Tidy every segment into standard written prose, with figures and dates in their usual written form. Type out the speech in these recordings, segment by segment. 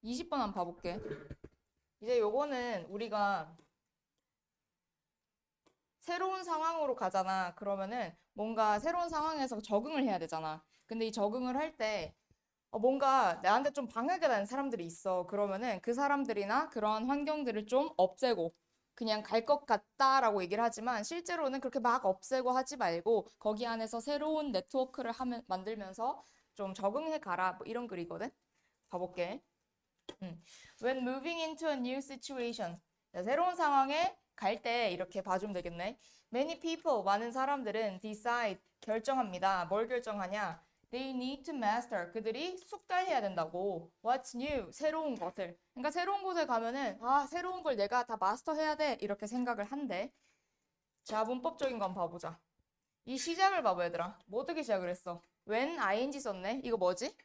20번 한번 봐볼게. 이제 요거는 우리가 새로운 상황으로 가잖아. 그러면은 뭔가 새로운 상황에서 적응을 해야 되잖아. 근데 이 적응을 할 때 뭔가 나한테 좀 방해가 되는 사람들이 있어. 그러면은 그 사람들이나 그러한 환경들을 좀 없애고 그냥 갈 것 같다라고 얘기를 하지만 실제로는 그렇게 막 없애고 하지 말고 거기 안에서 새로운 네트워크를 만들면서 좀 적응해 가라. 뭐 이런 글이거든. 봐볼게. When moving into a new situation. 자, 새로운 상황에 갈 때 이렇게 봐주면 되겠네. Many people, 많은 사람들은 decide, 결정합니다. 뭘 결정하냐? They need to master. 그들이 숙달해야 된다고. What's new? 새로운 것을. 그러니까 새로운 곳에 가면은 새로운 걸 내가 다 마스터해야 돼. 이렇게 생각을 한대. 자, 문법적인 거 한번 봐보자. 이 시작을 봐봐, 얘들아. 뭐 어떻게 시작을 했어? when ing 썼네. 이거 뭐지?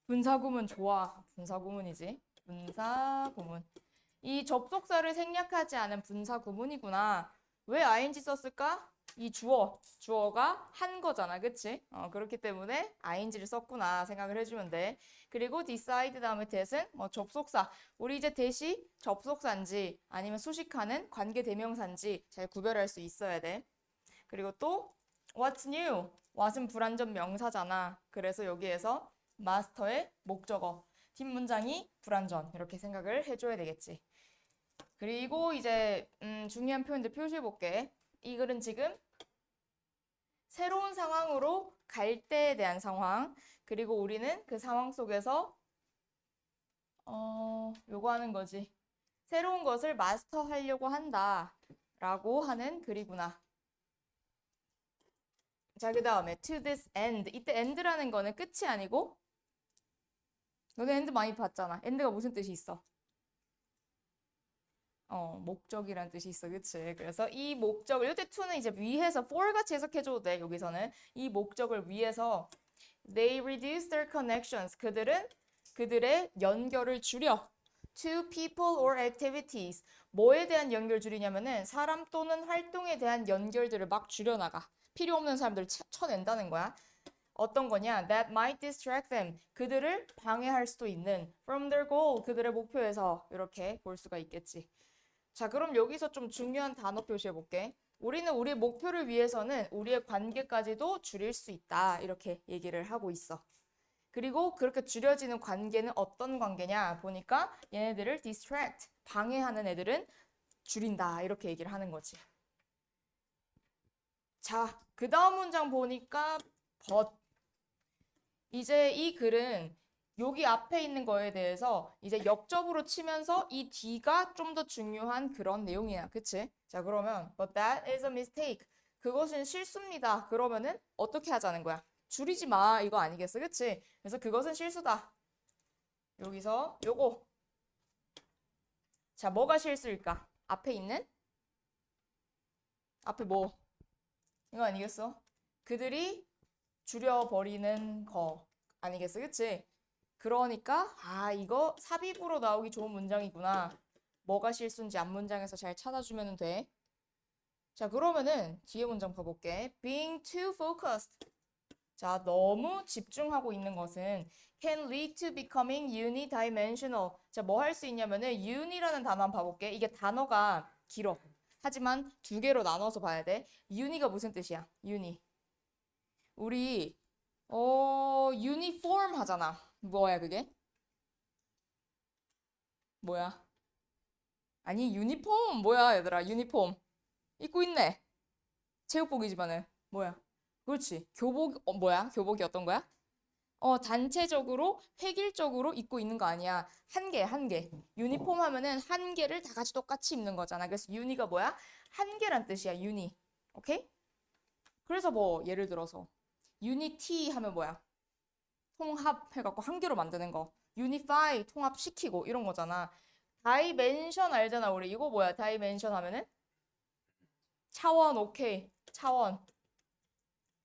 분사구문 좋아. 분사구문이지. 분사구문. 이 접속사를 생략하지 않은 분사구문이구나. 왜 ing 썼을까? 이 주어가 한 거잖아. 그치? 그렇기 때문에 ing를 썼구나 생각을 해주면 돼. 그리고 decide 다음에 that은 뭐 접속사. 우리 이제 that이 접속사인지 아니면 수식하는 관계대명사인지 잘 구별할 수 있어야 돼. 그리고 또 what's new? what은 불완전 명사잖아. 그래서 여기에서 마스터의 목적어. 뒷문장이 불완전. 이렇게 생각을 해줘야 되겠지. 그리고 이제 중요한 표현들 표시해 볼게. 이 글은 지금 새로운 상황으로 갈 때에 대한 상황. 그리고 우리는 그 상황 속에서 요거 하는 거지. 새로운 것을 마스터하려고 한다. 라고 하는 글이구나. 자, 그 다음에 to this end. 이때 end라는 거는 끝이 아니고 너네 end 많이 봤잖아. end가 무슨 뜻이 있어? 목적이란 뜻이 있어. 그치? 그래서 이 목적을 이때 to는 이제 위해서 for 같이 해석해줘도 돼. 여기서는 이 목적을 위해서 they reduce their connections. 그들은 그들의 연결을 줄여. to people or activities. 뭐에 대한 연결 줄이냐면은 사람 또는 활동에 대한 연결들을 막 줄여나가. 필요 없는 사람들을 쳐낸다는 거야. 어떤 거냐? That might distract them. 그들을 방해할 수도 있는 from their goal. 그들의 목표에서 이렇게 볼 수가 있겠지. 자, 그럼 여기서 좀 중요한 단어 표시해 볼게. 우리는 우리의 목표를 위해서는 우리의 관계까지도 줄일 수 있다. 이렇게 얘기를 하고 있어. 그리고 그렇게 줄여지는 관계는 어떤 관계냐? 보니까 얘네들을 distract, 방해하는 애들은 줄인다. 이렇게 얘기를 하는 거지. 자, 그 다음 문장 보니까 but. 이제 이 글은 여기 앞에 있는 거에 대해서 이제 역접으로 치면서 이 뒤가 좀 더 중요한 그런 내용이야. 그치? 자, 그러면 but that is a mistake. 그것은 실수입니다. 그러면은 어떻게 하자는 거야? 줄이지 마. 이거 아니겠어? 그치? 그래서 그것은 실수다. 여기서 요거. 자, 뭐가 실수일까? 앞에 있는? 앞에 뭐? 이거 아니겠어? 그들이 줄여버리는 거 아니겠어? 그치? 그러니까 이거 삽입으로 나오기 좋은 문장이구나. 뭐가 실수인지 앞문장에서 잘 찾아주면 돼. 자, 그러면은 뒤에 문장 봐볼게. Being too focused. 자, 너무 집중하고 있는 것은 can lead to becoming unidimensional. 자, 뭐 할 수 있냐면은 uni라는 단어 한번 봐볼게. 이게 단어가 길어. 하지만 두 개로 나눠서 봐야 돼. uni가 무슨 뜻이야? uni. 우리 유니폼 하잖아. 뭐야 그게? 뭐야? 아니 유니폼 뭐야 얘들아 유니폼 입고 있네. 체육복이지만은 뭐야? 그렇지. 교복 뭐야? 교복이 어떤 거야? 단체적으로 획일적으로 입고 있는 거 아니야. 한 개, 한 개. 유니폼 하면은 한 개를 다 같이 똑같이 입는 거잖아. 그래서 유니가 뭐야? 한 개란 뜻이야. 유니. 오케이? 그래서 뭐 예를 들어서 유니티 하면 뭐야? 통합해갖고 한 개로 만드는 거. 유니파이 통합시키고 이런 거잖아. 다이멘션 알잖아 우리. 이거 뭐야? 다이멘션 하면은 차원. 오케이. 차원.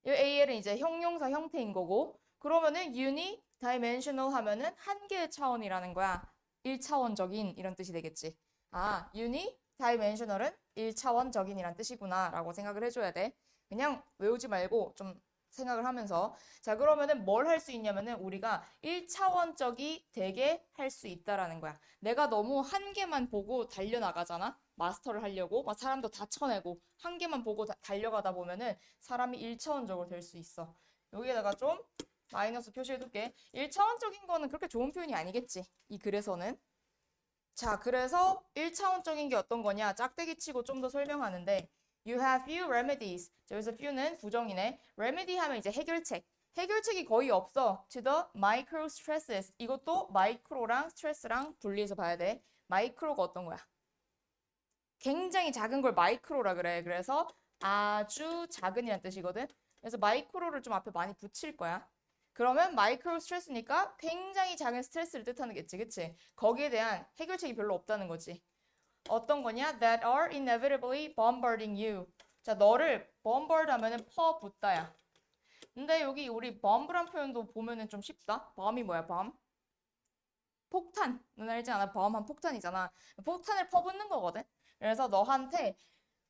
이 AL은 이제 형용사 형태인 거고. 그러면은 uni dimensional 하면은 한 개의 차원이라는 거야. 1차원적인 이런 뜻이 되겠지. uni dimensional은 1차원적인 이란 뜻이구나 라고 생각을 해줘야 돼. 그냥 외우지 말고 좀 생각을 하면서. 자, 그러면은 뭘 할 수 있냐면은 우리가 1차원적이 되게 할 수 있다라는 거야. 내가 너무 한 개만 보고 달려나가잖아? 마스터를 하려고. 막 사람도 다 쳐내고 한 개만 보고 달려가다 보면은 사람이 1차원적으로 될 수 있어. 여기에다가 좀 마이너스 표시해둘게. 1차원적인 거는 그렇게 좋은 표현이 아니겠지. 이 글에서는. 자, 그래서 1차원적인 게 어떤 거냐? 짝대기 치고 좀 더 설명하는데 You have few remedies. 자, 여기서 few는 부정이네. remedy 하면 이제 해결책. 해결책이 거의 없어. To the micro stresses. 이것도 마이크로랑 스트레스랑 분리해서 봐야 돼. 마이크로가 어떤 거야? 굉장히 작은 걸 마이크로라 그래. 그래서 아주 작은이란 뜻이거든. 그래서 마이크로를 좀 앞에 많이 붙일 거야. 그러면 마이크로 스트레스니까 굉장히 작은 스트레스를 뜻하는 게지, 그치? 거기에 대한 해결책이 별로 없다는 거지. 어떤 거냐? That are inevitably bombarding you. 자, 너를 bombard 하면은 퍼붓다야. 근데 여기 우리 bomb란 표현도 보면은 좀 쉽다. bomb이 뭐야, bomb? 폭탄. 넌 알지 않아? bomb한 폭탄이잖아. 폭탄을 퍼붓는 거거든. 그래서 너한테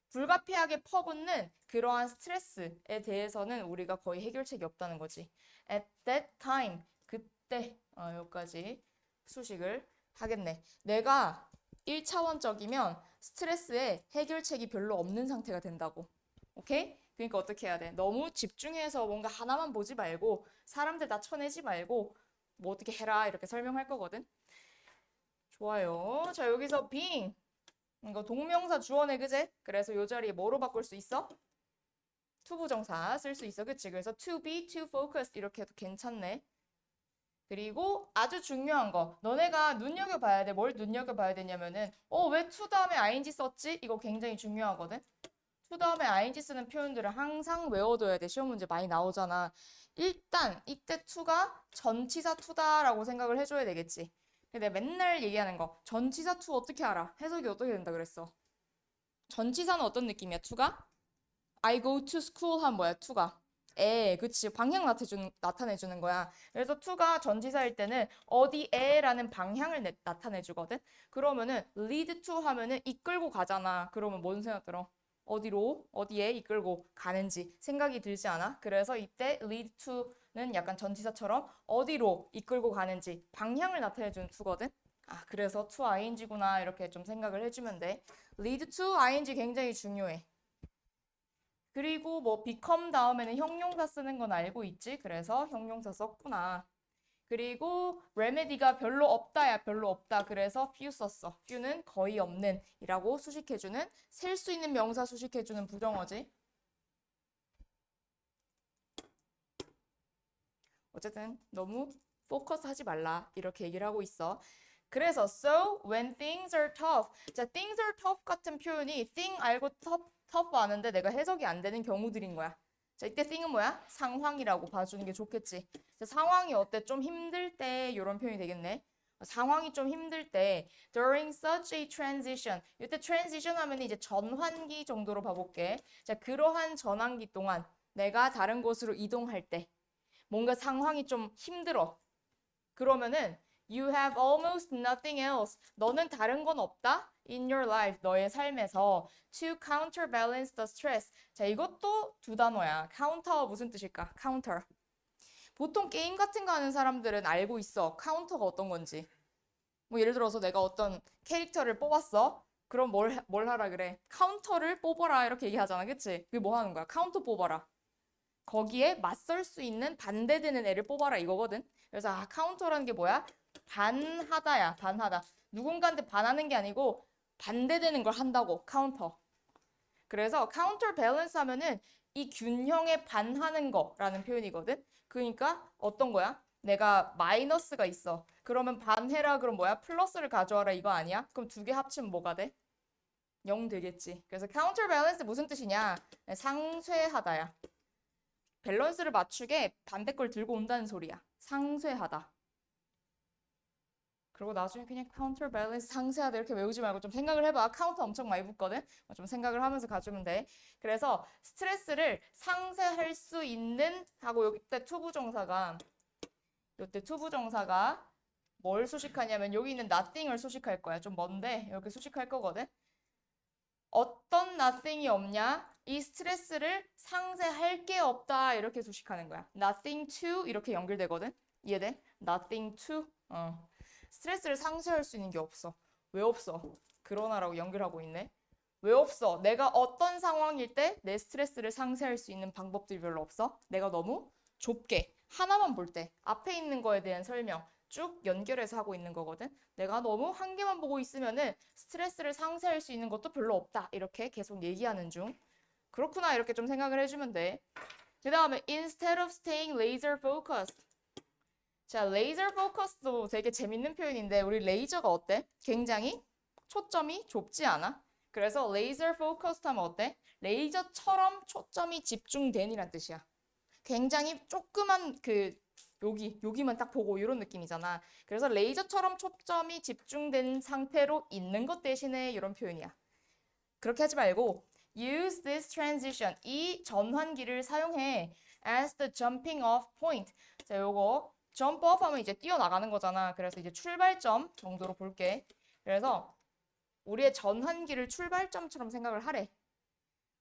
불가피하게 퍼붓는 그러한 스트레스에 대해서는 우리가 거의 해결책이 없다는 거지. At that time, 그때, 여기까지 수식을 하겠네. 내가 1차원적이면 스트레스에 해결책이 별로 없는 상태가 된다고. 오케이? 그러니까 어떻게 해야 돼? 너무 집중해서 뭔가 하나만 보지 말고 사람들 다 쳐내지 말고 뭐 어떻게 해라 이렇게 설명할 거거든. 좋아요. 자, 여기서 being. 이거 동명사 주어네, 그제? 그래서 요 자리에 뭐로 바꿀 수 있어? 투부정사 쓸 수 있어, 그치? 그래서 to be, to focus 이렇게 해도 괜찮네. 그리고 아주 중요한 거, 너네가 눈여겨봐야 돼. 뭘 눈여겨봐야 되냐면은 왜 to 다음에 ing 썼지? 이거 굉장히 중요하거든. to 다음에 ing 쓰는 표현들을 항상 외워둬야 돼. 시험 문제 많이 나오잖아. 일단 이때 to가 전치사 to다라고 생각을 해줘야 되겠지. 근데 맨날 얘기하는 거 전치사 to 어떻게 알아? 해석이 어떻게 된다 그랬어? 전치사는 어떤 느낌이야? to가? I go to school 하면 뭐야? to가. 그치. 방향 나타내주는 거야. 그래서 to가 전치사일 때는 어디에라는 방향을 나타내주거든. 그러면은 lead to 하면은 이끌고 가잖아. 그러면 뭔 생각 들어? 어디로, 어디에 이끌고 가는지 생각이 들지 않아? 그래서 이때 lead to는 약간 전치사처럼 어디로 이끌고 가는지 방향을 나타내주는 to거든. 아, 그래서 to ing구나 이렇게 좀 생각을 해주면 돼. lead to ing 굉장히 중요해. 그리고 뭐 become 다음에는 형용사 쓰는 건 알고 있지? 그래서 형용사 썼구나. 그리고 remedy가 별로 없다야, 별로 없다. 그래서 few 썼어. few는 거의 없는 이라고 수식해주는, 셀 수 있는 명사 수식해주는 부정어지. 어쨌든 너무 포커스 하지 말라 이렇게 얘기를 하고 있어. 그래서 so when things are tough. 자, things are tough 같은 표현이 thing 알고 tough 아는데 내가 해석이 안 되는 경우들인 거야. 자, 이때 thing은 뭐야? 상황이라고 봐주는 게 좋겠지. 자, 상황이 어때? 좀 힘들 때 이런 표현이 되겠네. 상황이 좀 힘들 때 during such a transition. 이때 transition 하면 이제 전환기 정도로 봐볼게. 자, 그러한 전환기 동안 내가 다른 곳으로 이동할 때 뭔가 상황이 좀 힘들어. 그러면은 you have almost nothing else. 너는 다른 건 없다? in your life, 너의 삶에서 to counterbalance the stress. 자, 이것도 두 단어야. counter 무슨 뜻일까? counter. 보통 게임 같은 거 하는 사람들은 알고 있어. 카운터가 어떤 건지. 뭐 예를 들어서 내가 어떤 캐릭터를 뽑았어. 그럼 뭘 하라 그래? 카운터를 뽑아라 이렇게 얘기하잖아. 그치? 그게 뭐 하는 거야? 카운터 뽑아라. 거기에 맞설 수 있는 반대되는 애를 뽑아라 이거거든. 그래서 카운터라는 게 뭐야? 반하다야, 반하다. 누군가한테 반하는 게 아니고 반대되는 걸 한다고, 카운터. 그래서 카운터 밸런스 하면은 이 균형에 반하는 거라는 표현이거든. 그러니까 어떤 거야? 내가 마이너스가 있어. 그러면 반해라 그럼 뭐야? 플러스를 가져와라 이거 아니야? 그럼 두 개 합치면 뭐가 돼? 0 되겠지. 그래서 카운터 밸런스 무슨 뜻이냐? 상쇄하다야. 밸런스를 맞추게 반대 걸 들고 온다는 소리야. 상쇄하다. 그리고 나중에 그냥 카운터 밸런스 상쇄하다 이렇게 외우지 말고 좀 생각을 해봐. 카운터 엄청 많이 붙거든. 좀 생각을 하면서 가주면 돼. 그래서 스트레스를 상쇄할 수 있는 하고 여기 때 투부정사가 이때 투부정사가 뭘 수식하냐면 여기 있는 nothing을 수식할 거야. 좀 먼데 이렇게 수식할 거거든. 어떤 nothing이 없냐? 이 스트레스를 상쇄할 게 없다. 이렇게 수식하는 거야. nothing to 이렇게 연결되거든. 이해돼? nothing to. 스트레스를 상쇄할 수 있는 게 없어. 왜 없어? 그러나라고 연결하고 있네. 왜 없어? 내가 어떤 상황일 때 내 스트레스를 상쇄할 수 있는 방법들이 별로 없어? 내가 너무 좁게 하나만 볼 때 앞에 있는 거에 대한 설명 쭉 연결해서 하고 있는 거거든. 내가 너무 한 개만 보고 있으면은 스트레스를 상쇄할 수 있는 것도 별로 없다. 이렇게 계속 얘기하는 중. 그렇구나. 이렇게 좀 생각을 해주면 돼. 그 다음에 instead of staying laser focused. 자, laser focused도 되게 재밌는 표현인데 우리 레이저가 어때? 굉장히 초점이 좁지 않아? 그래서 laser focused 하면 어때? 레이저처럼 초점이 집중된이란 뜻이야. 굉장히 조그만 여기만 딱 보고 이런 느낌이잖아. 그래서 레이저처럼 초점이 집중된 상태로 있는 것 대신에 이런 표현이야. 그렇게 하지 말고 use this transition, 이 전환기를 사용해 as the jumping off point. 자, 요거 jump off 하면 이제 뛰어나가는 거잖아. 그래서 이제 출발점 정도로 볼게. 그래서 우리의 전환기를 출발점처럼 생각을 하래.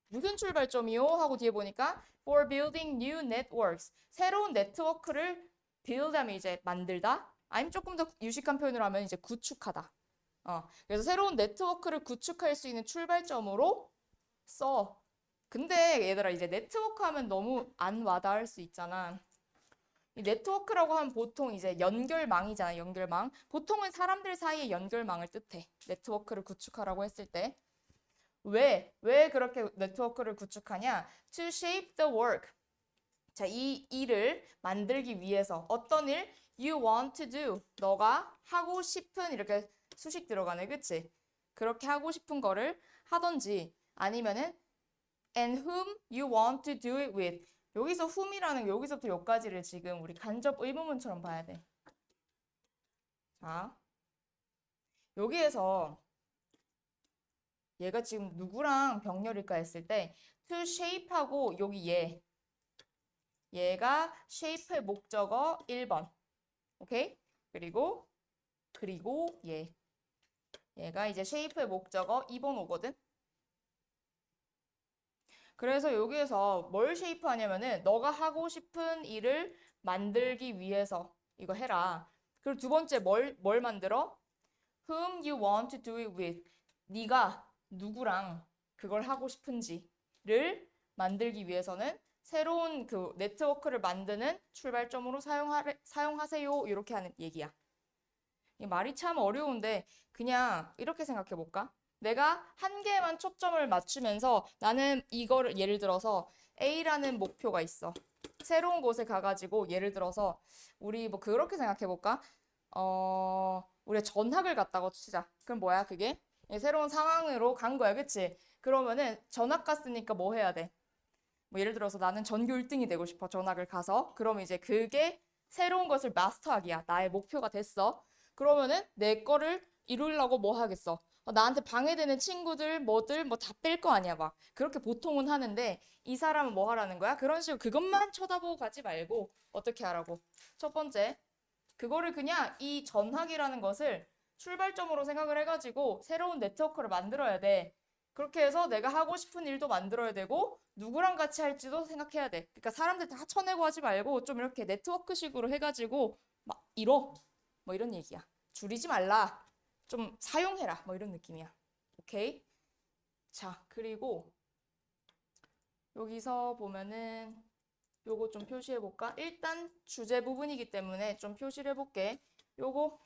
무슨 출발점이요? 하고 뒤에 보니까 for building new networks. 새로운 네트워크를 build 하면 이제 만들다. 아니면 조금 더 유식한 표현으로 하면 이제 구축하다. 그래서 새로운 네트워크를 구축할 수 있는 출발점으로 써. 근데 얘들아 이제 네트워크 하면 너무 안 와닿을 수 있잖아. 이 네트워크라고 하면 보통 이제 연결망이잖아, 연결망. 보통은 사람들 사이의 연결망을 뜻해. 네트워크를 구축하라고 했을 때. 왜 그렇게 네트워크를 구축하냐? To shape the work. 자, 이 일을 만들기 위해서 어떤 일? You want to do. 너가 하고 싶은 이렇게 수식 들어가네, 그치? 그렇게 하고 싶은 거를 하던지 아니면은 and whom you want to do it with. 여기서 whom이라는 여기서부터 여기까지를 지금 우리 간접 의문문처럼 봐야 돼. 자, 여기에서 얘가 지금 누구랑 병렬일까 했을 때 to shape하고 여기 얘가 shape의 목적어 1번. 오케이? 그리고 얘가 이제 shape의 목적어 2번 오거든. 그래서 여기에서 뭘 shape 하냐면은 너가 하고 싶은 일을 만들기 위해서 이거 해라. 그리고 두 번째 뭘 만들어? Whom you want to do it with. 네가 누구랑 그걸 하고 싶은지를 만들기 위해서는 새로운 그 네트워크를 만드는 출발점으로 사용하세요. 이렇게 하는 얘기야. 이 말이 참 어려운데 그냥 이렇게 생각해 볼까? 내가 한 개에만 초점을 맞추면서 나는 이거를 예를 들어서 A라는 목표가 있어. 새로운 곳에 가가지고 예를 들어서 우리 뭐 그렇게 생각해 볼까? 우리가 전학을 갔다고 치자. 그럼 뭐야 그게? 새로운 상황으로 간 거야, 그치? 그러면은 전학 갔으니까 뭐 해야 돼? 뭐 예를 들어서 나는 전교 1등이 되고 싶어, 전학을 가서. 그러면 이제 그게 새로운 것을 마스터하기야. 나의 목표가 됐어. 그러면은 내 거를 이루려고 뭐 하겠어? 나한테 방해되는 친구들, 뭐들, 뭐 다 뺄 거 아니야, 막. 그렇게 보통은 하는데 이 사람은 뭐 하라는 거야? 그런 식으로 그것만 쳐다보고 가지 말고 어떻게 하라고? 첫 번째, 그거를 그냥 이 전학이라는 것을 출발점으로 생각을 해가지고 새로운 네트워크를 만들어야 돼. 그렇게 해서 내가 하고 싶은 일도 만들어야 되고 누구랑 같이 할지도 생각해야 돼. 그러니까 사람들 다 쳐내고 하지 말고 좀 이렇게 네트워크식으로 해가지고 막 이뤄. 뭐 이런 얘기야. 줄이지 말라. 좀 사용해라. 뭐 이런 느낌이야. 오케이? 자, 그리고 여기서 보면은 요거 좀 표시해 볼까? 일단 주제 부분이기 때문에 좀 표시를 해볼게. 요거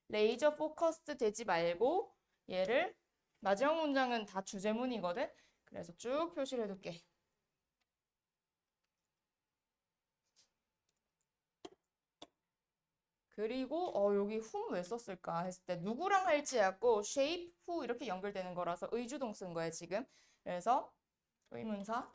레이저 포커스드 되지 말고 얘를 마지막 문장은 다 주제문이거든. 그래서 쭉 표시를 해둘게. 그리고 여기 whom 왜 썼을까 했을 때 누구랑 할지 해갖고 shape, who 이렇게 연결되는 거라서 의주동 쓴 거야 지금. 그래서 의문사,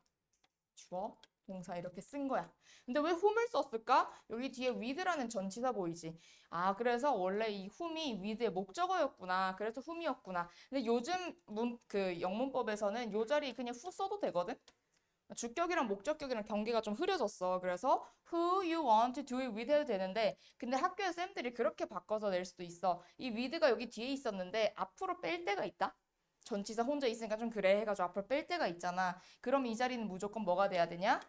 주어, 동사 이렇게 쓴 거야. 근데 왜 whom을 썼을까? 여기 뒤에 with라는 전치사 보이지? 아, 그래서 원래 이 whom이 with의 목적어였구나. 그래서 whom이었구나. 근데 요즘 그 영문법에서는 요 자리 그냥 who 써도 되거든? 주격이랑 목적격이랑 경계가 좀 흐려졌어. 그래서 who you want to do it with 해도 되는데 근데 학교에 쌤들이 그렇게 바꿔서 낼 수도 있어. 이 with가 여기 뒤에 있었는데 앞으로 뺄 때가 있다. 전치사 혼자 있으니까 좀 그래 해가지고 앞으로 뺄 때가 있잖아. 그럼 이 자리는 무조건 뭐가 돼야 되냐?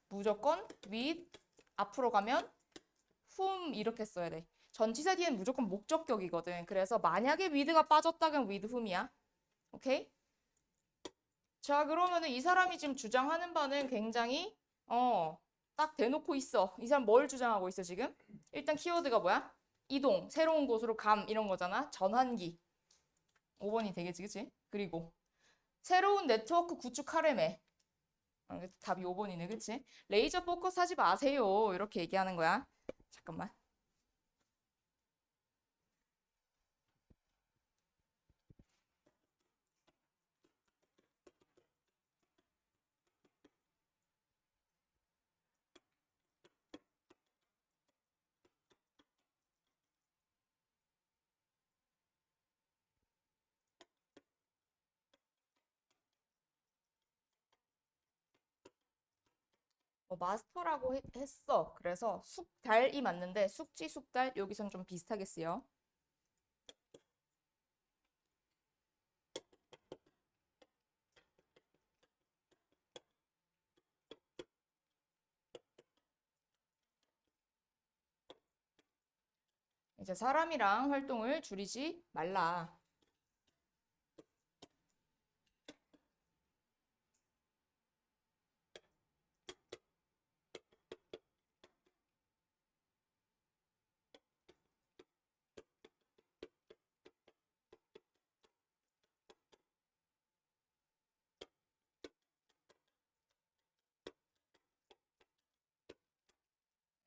무조건 with 앞으로 가면 whom 이렇게 써야 돼. 전치사 뒤에는 무조건 목적격이거든. 그래서 만약에 with가 빠졌다 그럼 with whom이야. 오케이? 자, 그러면은 이 사람이 지금 주장하는 바는 굉장히 딱 대놓고 있어. 이 사람 뭘 주장하고 있어, 지금? 일단 키워드가 뭐야? 이동, 새로운 곳으로 감 이런 거잖아. 전환기. 5번이 되겠지, 그치? 그리고 새로운 네트워크 구축하래매. 답이 5번이네, 그치? 레이저 포커스 하지 마세요. 이렇게 얘기하는 거야. 잠깐만. 마스터라고 했어. 그래서 숙달이 맞는데 숙지, 숙달 여기선 좀 비슷하게 쓰여. 이제 사람이랑 활동을 줄이지 말라.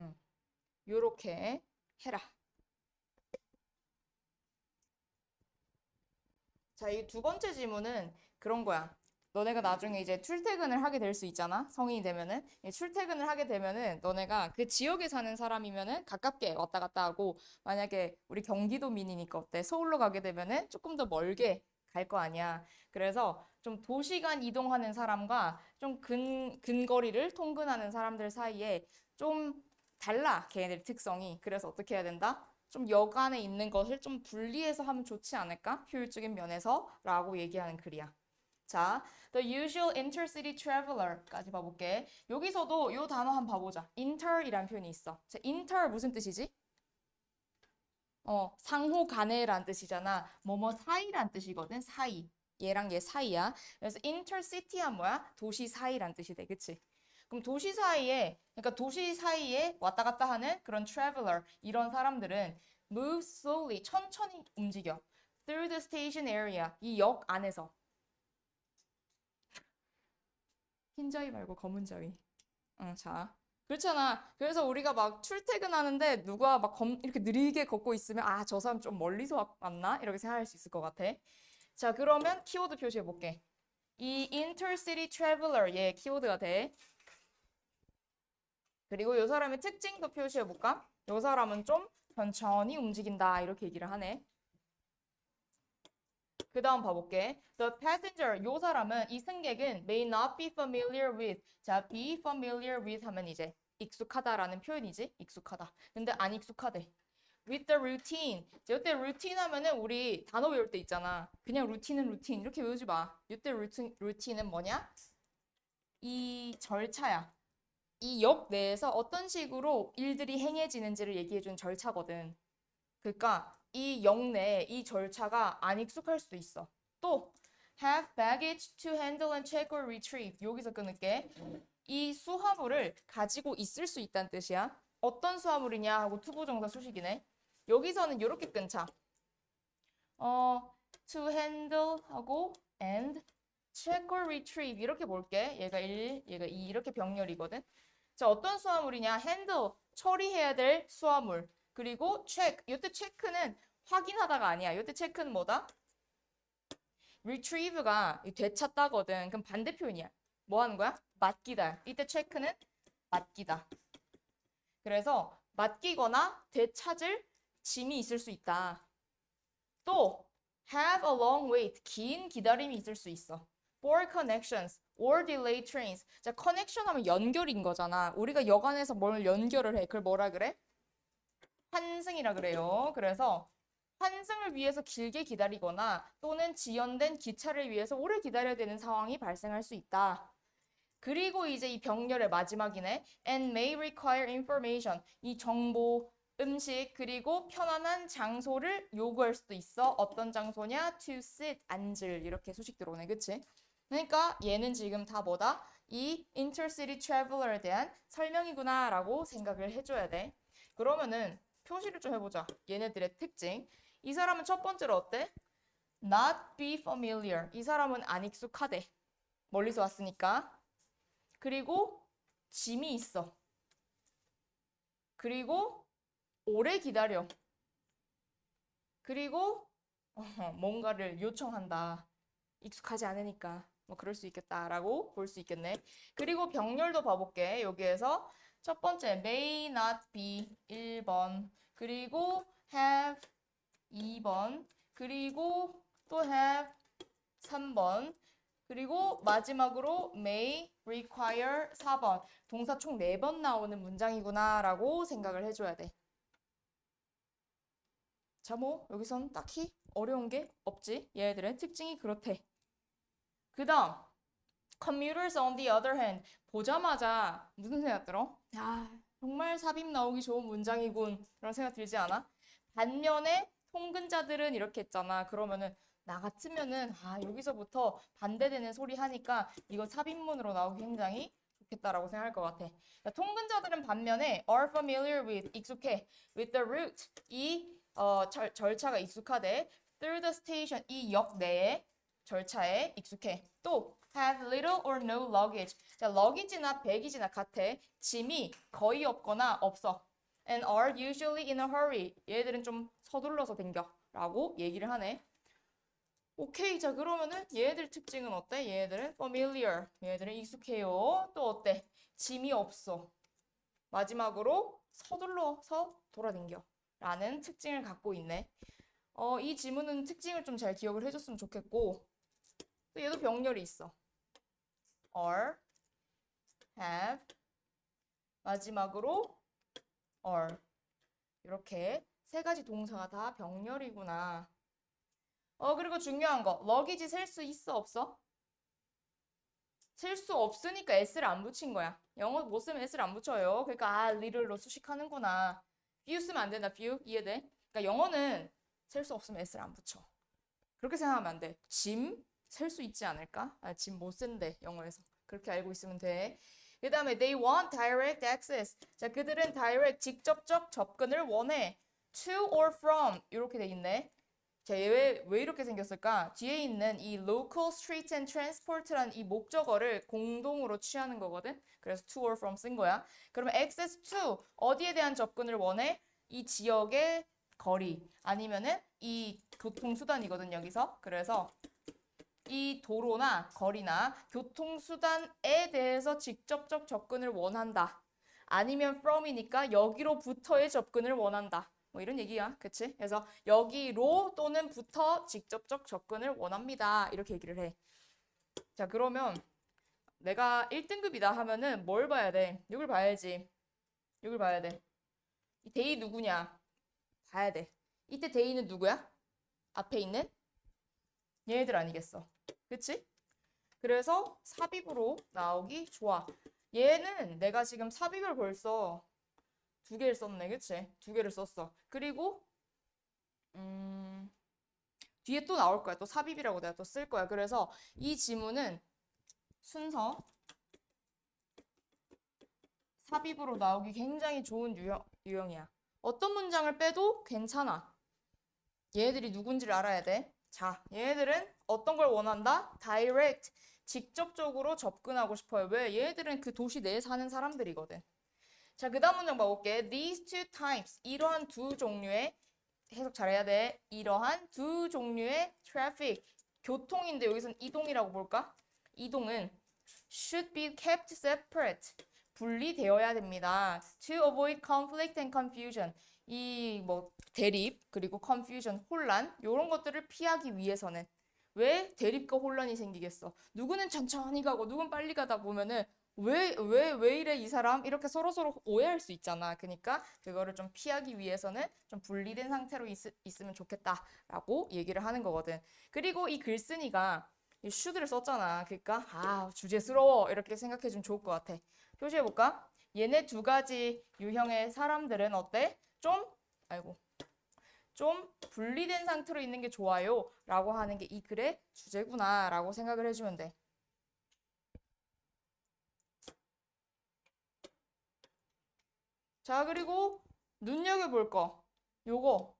응. 요렇게 해라. 자, 이 두 번째 질문은 그런 거야. 너네가 나중에 이제 출퇴근을 하게 될 수 있잖아. 성인이 되면은. 이 출퇴근을 하게 되면은 너네가 그 지역에 사는 사람이면은 가깝게 왔다 갔다 하고 만약에 우리 경기도민이니까 어때? 서울로 가게 되면은 조금 더 멀게 갈 거 아니야. 그래서 좀 도시간 이동하는 사람과 좀 근거리를 통근하는 사람들 사이에 좀 달라. 걔네들 특성이. 그래서 어떻게 해야 된다? 좀 여간에 있는 것을 좀 분리해서 하면 좋지 않을까? 효율적인 면에서 라고 얘기하는 글이야. 자, the usual intercity traveler까지 봐볼게. 여기서도 이 단어 한번 봐보자. inter이란 표현이 있어. 자, inter 무슨 뜻이지? 상호 간에란 뜻이잖아. 뭐뭐 사이란 뜻이거든. 사이. 얘랑 얘 사이야. 그래서 intercity야 뭐야? 도시 사이란 뜻이 돼. 그치? 그럼 도시 사이에, 그러니까 도시 사이에 왔다 갔다 하는 그런 traveler, 이런 사람들은 move slowly, 천천히 움직여. through the station area, 이 역 안에서. 흰자위 말고 검은자위. 응, 자. 그렇잖아. 그래서 우리가 막 출퇴근하는데 누가 막 이렇게 느리게 걷고 있으면 아, 저 사람 좀 멀리서 왔나? 이렇게 생각할 수 있을 것 같아. 자, 그러면 키워드 표시해 볼게. 이 intercity traveler 얘 키워드가 돼. 그리고 이 사람의 특징도 표시해 볼까? 이 사람은 좀 천천히 움직인다 이렇게 얘기를 하네. 그 다음 봐볼게. The passenger, 요 사람은, 이 승객은 may not be familiar with. 자, be familiar with 하면 이제 익숙하다라는 표현이지. 익숙하다. 근데 안 익숙하대. With the routine. 이때 루틴 하면은 우리 단어 외울 때 있잖아. 그냥 루틴은 루틴 이렇게 외우지 마. 이때 루틴은 뭐냐? 이 절차야. 이 역 내에서 어떤 식으로 일들이 행해지는지를 얘기해준 절차거든. 그러니까 이 영내 이 절차가 안 익숙할 수도 있어. 또 have baggage to handle and check or retrieve. 여기서 끊을게. 이 수화물을 가지고 있을 수 있다는 뜻이야. 어떤 수화물이냐 하고 투부정사 수식이네. 여기서는 이렇게 끊자. to handle 하고 and check or retrieve 이렇게 볼게. 얘가 1, 얘가 2 이렇게 병렬이거든. 자, 어떤 수화물이냐? handle 처리해야 될 수화물. 그리고 check. 이때 체크는 확인하다가 아니야. 이때 체크는 뭐다? retrieve가 되찾다거든. 그럼 반대 표현이야. 뭐 하는 거야? 맡기다. 이때 체크는 맡기다. 그래서 맡기거나 되찾을 짐이 있을 수 있다. 또 have a long wait. 긴 기다림이 있을 수 있어. for connections or delayed trains. 자, connection 하면 연결인 거잖아. 우리가 여간에서 뭘 연결을 해. 그걸 뭐라 그래? 환승이라 그래요. 그래서 환승을 위해서 길게 기다리거나 또는 지연된 기차를 위해서 오래 기다려야 되는 상황이 발생할 수 있다. 그리고 이제 이 병렬의 마지막이네. And may require information. 이 정보, 음식, 그리고 편안한 장소를 요구할 수도 있어. 어떤 장소냐? To sit, 앉을. 이렇게 소식 들어오네. 그치? 그러니까 얘는 지금 다 뭐다? 이 intercity traveler에 대한 설명이구나 라고 생각을 해줘야 돼. 그러면은 표시를 좀 해보자. 얘네들의 특징. 이 사람은 첫 번째로 어때? Not be familiar. 이 사람은 안 익숙하대. 멀리서 왔으니까. 그리고 짐이 있어. 그리고 오래 기다려. 그리고 뭔가를 요청한다. 익숙하지 않으니까 뭐 그럴 수 있겠다라고 볼 수 있겠네. 그리고 병렬도 봐볼게. 여기에서 첫 번째 may not be 1번. 그리고 have 2번. 그리고 또 have 3번. 그리고 마지막으로 may require 4번. 동사 총 4번 나오는 문장이구나 라고 생각을 해줘야 돼. 자, 뭐 여기선 딱히 어려운 게 없지. 얘네들의 특징이 그렇대. 그 다음 commuters on the other hand. 보자마자 무슨 생각 들어? 아, 정말 삽입 나오기 좋은 문장이군. 그런 생각 들지 않아? 반면에 통근자들은 이렇게 했잖아. 그러면은 나 같으면은 여기서부터 반대되는 소리 하니까 이거 삽입문으로 나오기 굉장히 좋겠다라고 생각할 것 같아. 그러니까 통근자들은 반면에 are familiar with, 익숙해. with the route, 이 절차가 익숙하대. through the station, 이 역 내에 절차에 익숙해. 또 have little or no luggage. 자, luggage나 baggage나 같아. 짐이 거의 없거나 없어. and are usually in a hurry. 얘들은 좀 서둘러서 댕겨 라고 얘기를 하네. 오케이. 자, 그러면은 얘들 특징은 어때? 얘들은 familiar. 얘들은 익숙해요. 또 어때? 짐이 없어. 마지막으로 서둘러서 돌아댕겨 라는 특징을 갖고 있네. 이 지문은 특징을 좀 잘 기억을 해줬으면 좋겠고, 또 얘도 병렬이 있어. are, have, 마지막으로 are. 이렇게 세 가지 동사가 다 병렬이구나. 그리고 중요한 거, 러기지 셀 수 있어, 없어? 셀 수 없으니까 s를 안 붙인 거야. 영어 못 쓰면 s를 안 붙여요. 그러니까 little로 수식하는구나. few 쓰면 안 된다, few. 이해돼? 그러니까 영어는 셀 수 없으면 s를 안 붙여. 그렇게 생각하면 안 돼. 짐 셀 수 있지 않을까? 짐 못 쓴대, 영어에서. 그렇게 알고 있으면 돼. 그 다음에 they want direct access. 자, 그들은 direct, 직접적 접근을 원해. to or from 이렇게 돼 있네. 자, 얘 왜 이렇게 생겼을까? 뒤에 있는 이 local, street and transport라는 이 목적어를 공동으로 취하는 거거든. 그래서 to or from 쓴 거야. 그러면 access to 어디에 대한 접근을 원해? 이 지역의 거리 아니면은 이 교통수단이거든 여기서. 그래서 이 도로나 거리나 교통수단에 대해서 직접적 접근을 원한다. 아니면 from이니까 여기로부터의 접근을 원한다. 뭐 이런 얘기야. 그치? 그래서 여기로 또는 부터 직접적 접근을 원합니다. 이렇게 얘기를 해. 자, 그러면 내가 1등급이다 하면은 뭘 봐야 돼? 이걸 봐야지. 이걸 봐야 돼. 이 대의 누구냐? 봐야 돼. 이때 대의는 누구야? 앞에 있는 얘네들 아니겠어. 그치? 그래서 삽입으로 나오기 좋아. 얘는 내가 지금 삽입을 벌써 2개를 썼네. 그치? 2개를 썼어. 그리고 뒤에 또 나올 거야. 또 삽입이라고 내가 또 쓸 거야. 그래서 이 지문은 순서 삽입으로 나오기 굉장히 좋은 유형이야. 어떤 문장을 빼도 괜찮아. 얘네들이 누군지를 알아야 돼. 자, 얘네들은 어떤 걸 원한다? direct, 직접적으로 접근하고 싶어요. 왜? 얘네들은 그 도시 내에 사는 사람들이거든. 자, 그 다음 문장 봐볼게. These two types, 이러한 두 종류의, 해석 잘해야 돼. 이러한 두 종류의 traffic, 교통인데 여기선 이동이라고 볼까? 이동은 should be kept separate, 분리되어야 됩니다. To avoid conflict and confusion, 이 뭐 대립 그리고 confusion, 혼란 이런 것들을 피하기 위해서는. 왜 대립과 혼란이 생기겠어? 누구는 천천히 가고 누구는 빨리 가다 보면은 왜 이래 이 사람? 이렇게 서로서로 오해할 수 있잖아. 그러니까 그거를 좀 피하기 위해서는 좀 분리된 상태로 있으면 좋겠다라고 얘기를 하는 거거든. 그리고 이 글쓴이가 이 should를 썼잖아. 그러니까 주제스러워 이렇게 생각해 주면 좋을 것 같아. 표시해 볼까? 얘네 두 가지 유형의 사람들은 어때? 아이고, 좀 분리된 상태로 있는 게 좋아요 라고 하는 게 이 글의 주제구나 라고 생각을 해주면 돼. 자, 그리고 눈여겨볼 거. 요거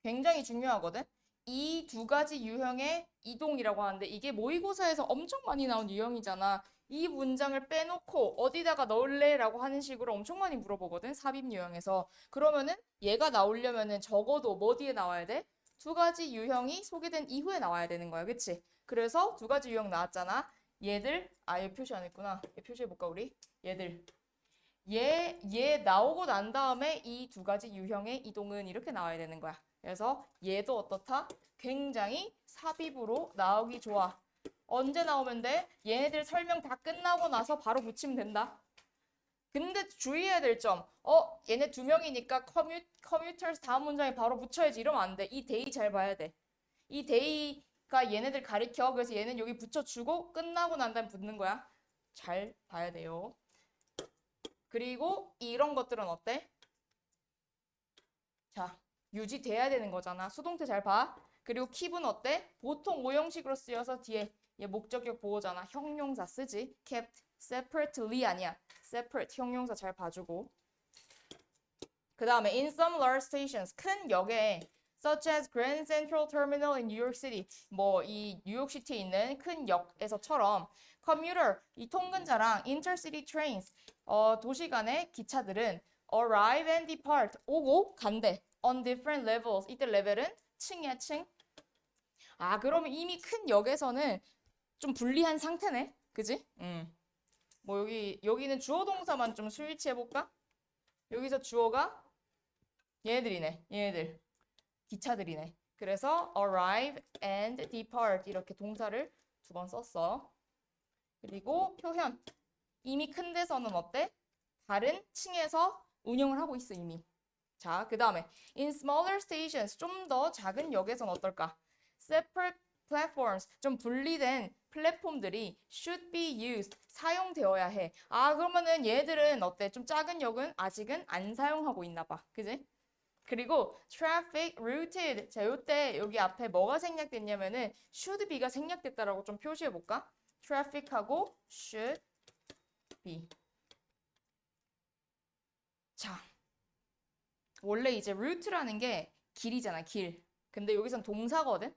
굉장히 중요하거든. 이 두 가지 유형의 이동이라고 하는데 이게 모의고사에서 엄청 많이 나온 유형이잖아. 이 문장을 빼놓고 어디다가 넣을래? 라고 하는 식으로 엄청 많이 물어보거든. 삽입 유형에서. 그러면은 얘가 나오려면은 적어도 뭐 뒤에 나와야 돼? 두 가지 유형이 소개된 이후에 나와야 되는 거야. 그치? 그래서 두 가지 유형 나왔잖아. 얘 표시 안 했구나. 얘 표시해볼까, 우리? 얘들. 얘 나오고 난 다음에 이 두 가지 유형의 이동은 이렇게 나와야 되는 거야. 그래서 얘도 어떻다? 굉장히 삽입으로 나오기 좋아. 언제 나오면 돼? 얘네들 설명 다 끝나고 나서 바로 붙이면 된다. 근데 주의해야 될 점. 얘네 두 명이니까 커뮤터스 다음 문장에 바로 붙여야지 이러면 안 돼. 이 데이 잘 봐야 돼. 이 데이가 얘네들 가리켜. 그래서 얘는 여기 붙여주고 끝나고 난 다음에 붙는 거야. 잘 봐야 돼요. 그리고 이런 것들은 어때? 자, 유지돼야 되는 거잖아. 수동태 잘 봐. 그리고 keep은 어때? 보통 오형식으로 쓰여서 뒤에 얘 목적격 보호잖아. 형용사 쓰지. kept separately 아니야. separate 형용사 잘 봐주고. 그 다음에 in some large stations 큰 역에 such as Grand Central Terminal in New York City 뭐 이 뉴욕시티에 있는 큰 역에서처럼 commuter 이 통근자랑 intercity trains 도시 간의 기차들은 arrive and depart 오고 간대 on different levels 이때 레벨은 층이야 층. 그러면 이미 큰 역에서는 좀 불리한 상태네. 그지? 뭐 여기는 주어 동사만 좀 스위치 해볼까? 여기서 주어가 얘네들이네. 얘네들. 기차들이네. 그래서 arrive and depart 이렇게 동사를 두 번 썼어. 그리고 표현. 이미 큰 데서는 어때? 다른 층에서 운영을 하고 있어 이미. 자, 그 다음에 in smaller stations 좀 더 작은 역에서는 어떨까? separate platforms 좀 분리된 플랫폼들이 should be used 사용되어야 해. 그러면은 얘들은 어때? 좀 작은 역은 아직은 안 사용하고 있나 봐. 그지? 그리고 traffic routed. 자, 요때 여기 앞에 뭐가 생략됐냐면은 should be가 생략됐다라고 좀 표시해 볼까? traffic하고 should be. 자, 원래 이제 route라는 게 길이잖아, 길. 근데 여기선 동사거든.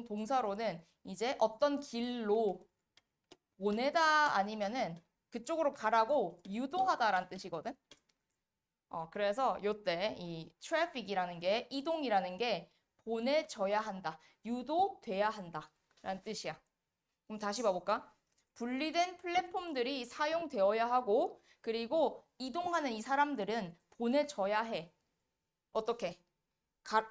동사로는 이제 어떤 길로 보내다 아니면은 그쪽으로 가라고 유도하다라는 뜻이거든. 그래서 요때 이 traffic이라는 게 이동이라는 게 보내져야 한다. 유도돼야 한다. 라는 뜻이야. 그럼 다시 봐볼까? 분리된 플랫폼들이 사용되어야 하고 그리고 이동하는 이 사람들은 보내져야 해. 어떻게?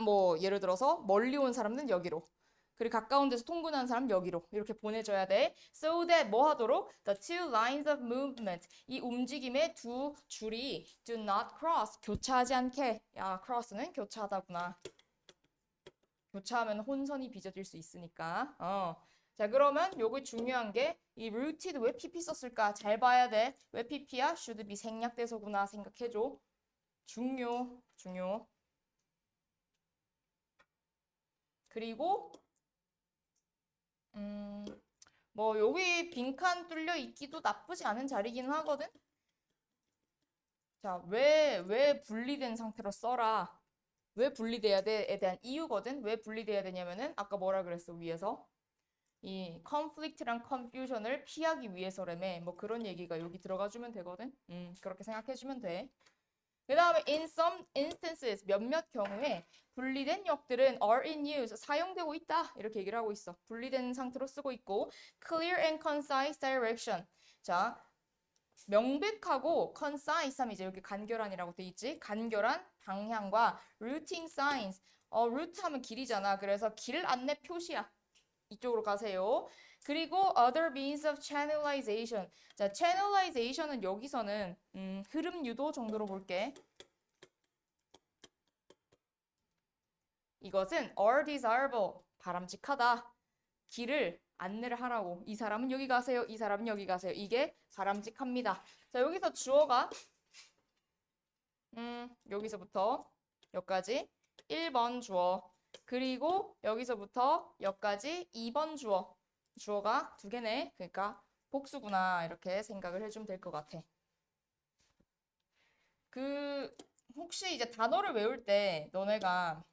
뭐 예를 들어서 멀리 온 사람은 여기로. 그리고 가까운 데서 통근하는 사람 여기로 이렇게 보내줘야 돼. So that 뭐 하도록? The two lines of movement 이 움직임의 두 줄이 do not cross 교차하지 않게. 야, cross는 교차하다구나. 교차하면 혼선이 빚어질 수 있으니까. 자, 그러면 요거 중요한 게 이 rooted 왜 pp 썼을까? 잘 봐야 돼. 왜 pp야? should be 생략돼서구나 생각해줘. 중요. 그리고 뭐 여기 빈칸 뚫려 있기도 나쁘지 않은 자리긴 하거든. 자, 왜 분리된 상태로 써라. 왜 분리돼야 돼에 대한 이유거든. 왜 분리돼야 되냐면은 아까 뭐라 그랬어 위에서 이 conflict랑 confusion을 피하기 위해서라며 뭐 그런 얘기가 여기 들어가 주면 되거든. 그렇게 생각해 주면 돼. 그 다음에 in some instances 몇몇 경우에 분리된 역들은 are in use 사용되고 있다 이렇게 얘기를 하고 있어. 분리된 상태로 쓰고 있고 clear and concise direction 자 명백하고 concise 하면 이제 여기 간결한이라고 돼 있지. 간결한 방향과 routing signs route 하면 길이잖아. 그래서 길 안내 표시야. 이쪽으로 가세요. 그리고 other means of channelization. 자, channelization은 여기서는 흐름 유도 정도로 볼게. 이것은 are desirable, 바람직하다. 길을 안내를 하라고. 이 사람은 여기 가세요. 이 사람은 여기 가세요. 이게 바람직합니다. 자, 여기서 주어가 여기서부터 여기까지 1번 주어. 그리고 여기서부터 여기까지 2번 주어. 주어가 두 개네. 그러니까 복수구나. 이렇게 생각을 해주면 될 것 같아. 혹시 이제 단어를 외울 때 너네가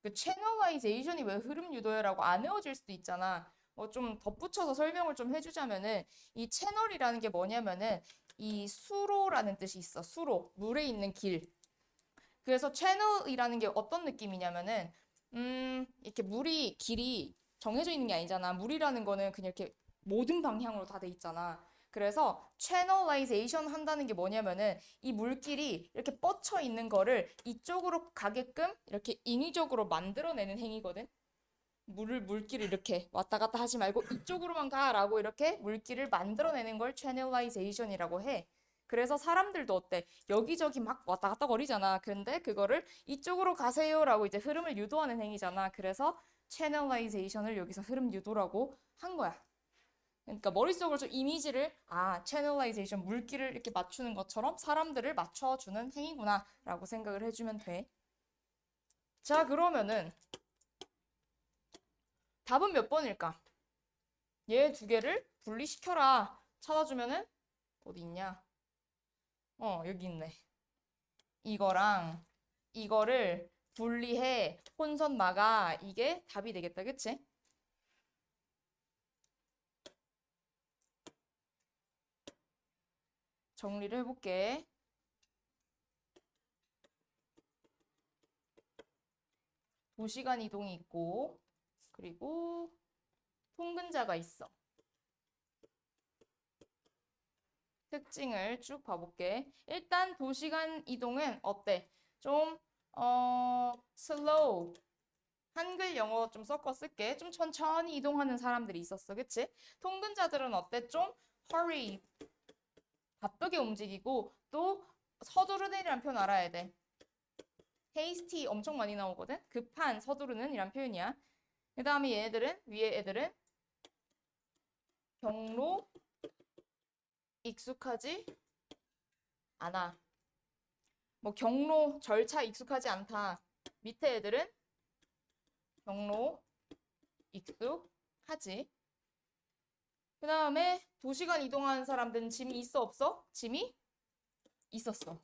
그 채널라이제이션이 왜 흐름 유도해라고 안 외워질 수도 있잖아. 좀 덧붙여서 설명을 좀 해주자면은 이 채널이라는 게 뭐냐면은 이 수로라는 뜻이 있어. 수로. 물에 있는 길. 그래서 채널이라는 게 어떤 느낌이냐면은 이렇게 물이 길이 정해져 있는 게 아니잖아. 물이라는 거는 그냥 이렇게 모든 방향으로 다 돼 있잖아. 그래서 채널라이제이션 한다는 게 뭐냐면은 이 물길이 이렇게 뻗쳐 있는 거를 이쪽으로 가게끔 이렇게 인위적으로 만들어내는 행위거든. 물길을 이렇게 왔다 갔다 하지 말고 이쪽으로만 가라고 이렇게 물길을 만들어내는 걸 채널라이제이션이라고 해. 그래서 사람들도 어때? 여기저기 막 왔다 갔다 거리잖아. 근데 그거를 이쪽으로 가세요라고 이제 흐름을 유도하는 행위잖아. 그래서 채널라이제이션을 여기서 흐름 유도라고 한 거야. 그러니까 머릿속으로 좀 이미지를 채널라이제이션 물길을 이렇게 맞추는 것처럼 사람들을 맞춰주는 행위구나라고 생각을 해주면 돼. 자, 그러면은 답은 몇 번일까? 얘 두 개를 분리시켜라. 찾아주면은 어디 있냐? 여기 있네. 이거랑 이거를 분리해. 혼선 막아. 이게 답이 되겠다. 그치? 정리를 해볼게. 도시간 이동이 있고 그리고 통근자가 있어. 특징을 쭉 봐볼게. 일단 도시간 이동은 어때? 좀 slow. 한글 영어 좀 섞어 쓸게. 좀 천천히 이동하는 사람들이 있었어. 그치? 통근자들은 어때? 좀 hurry. 바쁘게 움직이고 또 서두르는이란 표현 알아야 돼. hasty 엄청 많이 나오거든. 급한, 서두르는 이란 표현이야. 그 다음에 얘네들은 위에 애들은 경로 익숙하지 않아. 뭐 경로 절차 익숙하지 않다. 밑에 애들은 경로 익숙하지. 그 다음에 도시간 이동하는 사람들은 짐이 있어 없어? 짐이 있었어.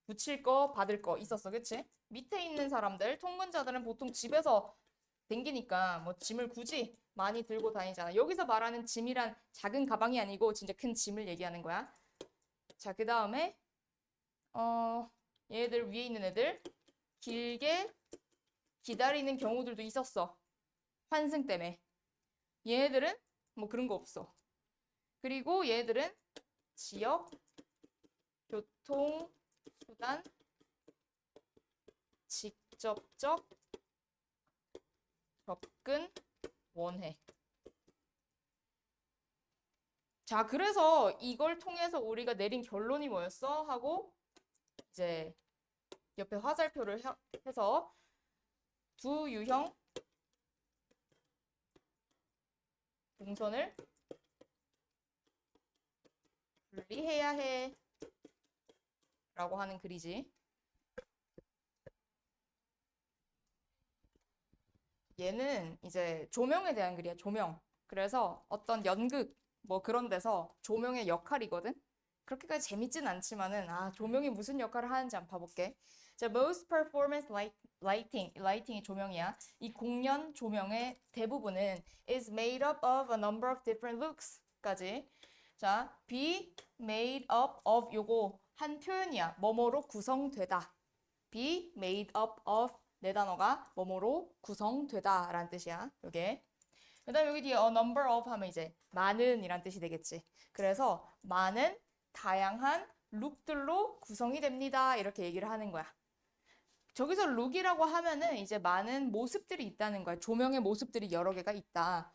붙일 거 받을 거 있었어. 그치? 밑에 있는 사람들 통근자들은 보통 집에서 댕기니까 뭐 짐을 굳이 많이 들고 다니잖아. 여기서 말하는 짐이란 작은 가방이 아니고 진짜 큰 짐을 얘기하는 거야. 자, 그 다음에 얘들 위에 있는 애들 길게 기다리는 경우들도 있었어. 환승 때문에. 얘네들은 뭐 그런 거 없어. 그리고 얘네들은 지역 교통수단 직접적 접근 원해. 자, 그래서 이걸 통해서 우리가 내린 결론이 뭐였어? 하고 이제 옆에 화살표를 해서 두 유형 동선을 분리해야 해 라고 하는 글이지. 얘는 이제 조명에 대한 글이야. 조명. 그래서 어떤 연극 뭐 그런 데서 조명의 역할이거든. 그렇게까지 재밌진 않지만은 조명이 무슨 역할을 하는지 한번 봐볼게. 자, most performance lighting이 조명이야. 이 공연 조명의 대부분은 is made up of a number of different looks까지. 자, be made up of 요거 한 표현이야. 뭐뭐로 구성되다. be made up of 네 단어가 뭐뭐로 구성되다 라는 뜻이야. 요게. 그 다음에 여기 뒤에 a number of 하면 이제 많은 이란 뜻이 되겠지. 그래서 많은 다양한 룩들로 구성이 됩니다. 이렇게 얘기를 하는 거야. 저기서 룩이라고 하면은 이제 많은 모습들이 있다는 거야. 조명의 모습들이 여러 개가 있다.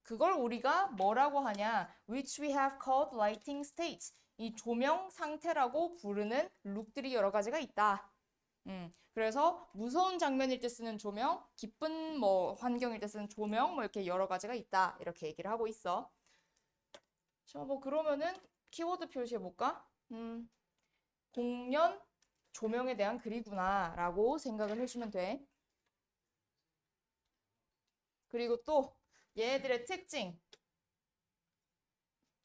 그걸 우리가 뭐라고 하냐? Which we have called lighting states. 이 조명 상태라고 부르는 룩들이 여러 가지가 있다. 그래서 무서운 장면일 때 쓰는 조명, 기쁜 뭐 환경일 때 쓰는 조명, 뭐 이렇게 여러 가지가 있다. 이렇게 얘기를 하고 있어. 자, 뭐 그러면은 키워드 표시해 볼까? 공연 조명에 대한 글이구나 라고 생각을 해주면 돼. 그리고 또 얘들의 특징,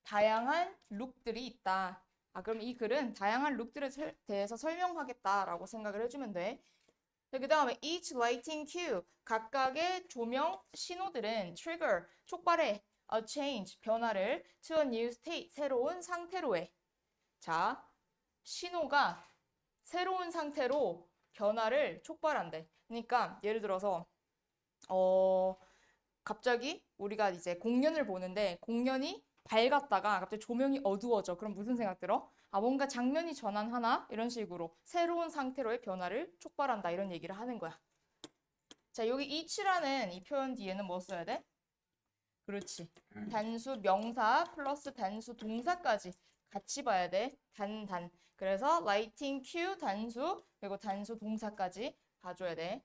다양한 룩들이 있다. 그럼 이 글은 다양한 룩들에 대해서 설명하겠다라고 생각을 해주면 돼. 그 다음에 each lighting cue, 각각의 조명 신호들은 trigger, 촉발해, a change, 변화를 to a new state, 새로운 상태로 해. 자, 신호가 새로운 상태로 변화를 촉발한대. 그러니까 예를 들어서 갑자기 우리가 이제 공연을 보는데 공연이 밝았다가 갑자기 조명이 어두워져. 그럼 무슨 생각 들어? 뭔가 장면이 전환하나? 이런 식으로 새로운 상태로의 변화를 촉발한다. 이런 얘기를 하는 거야. 자, 여기 each라는 이 표현 뒤에는 뭐 써야 돼? 그렇지. 단수 명사 플러스 단수 동사까지 같이 봐야 돼. 단. 그래서 lighting cue 단수 그리고 단수 동사까지 봐줘야 돼.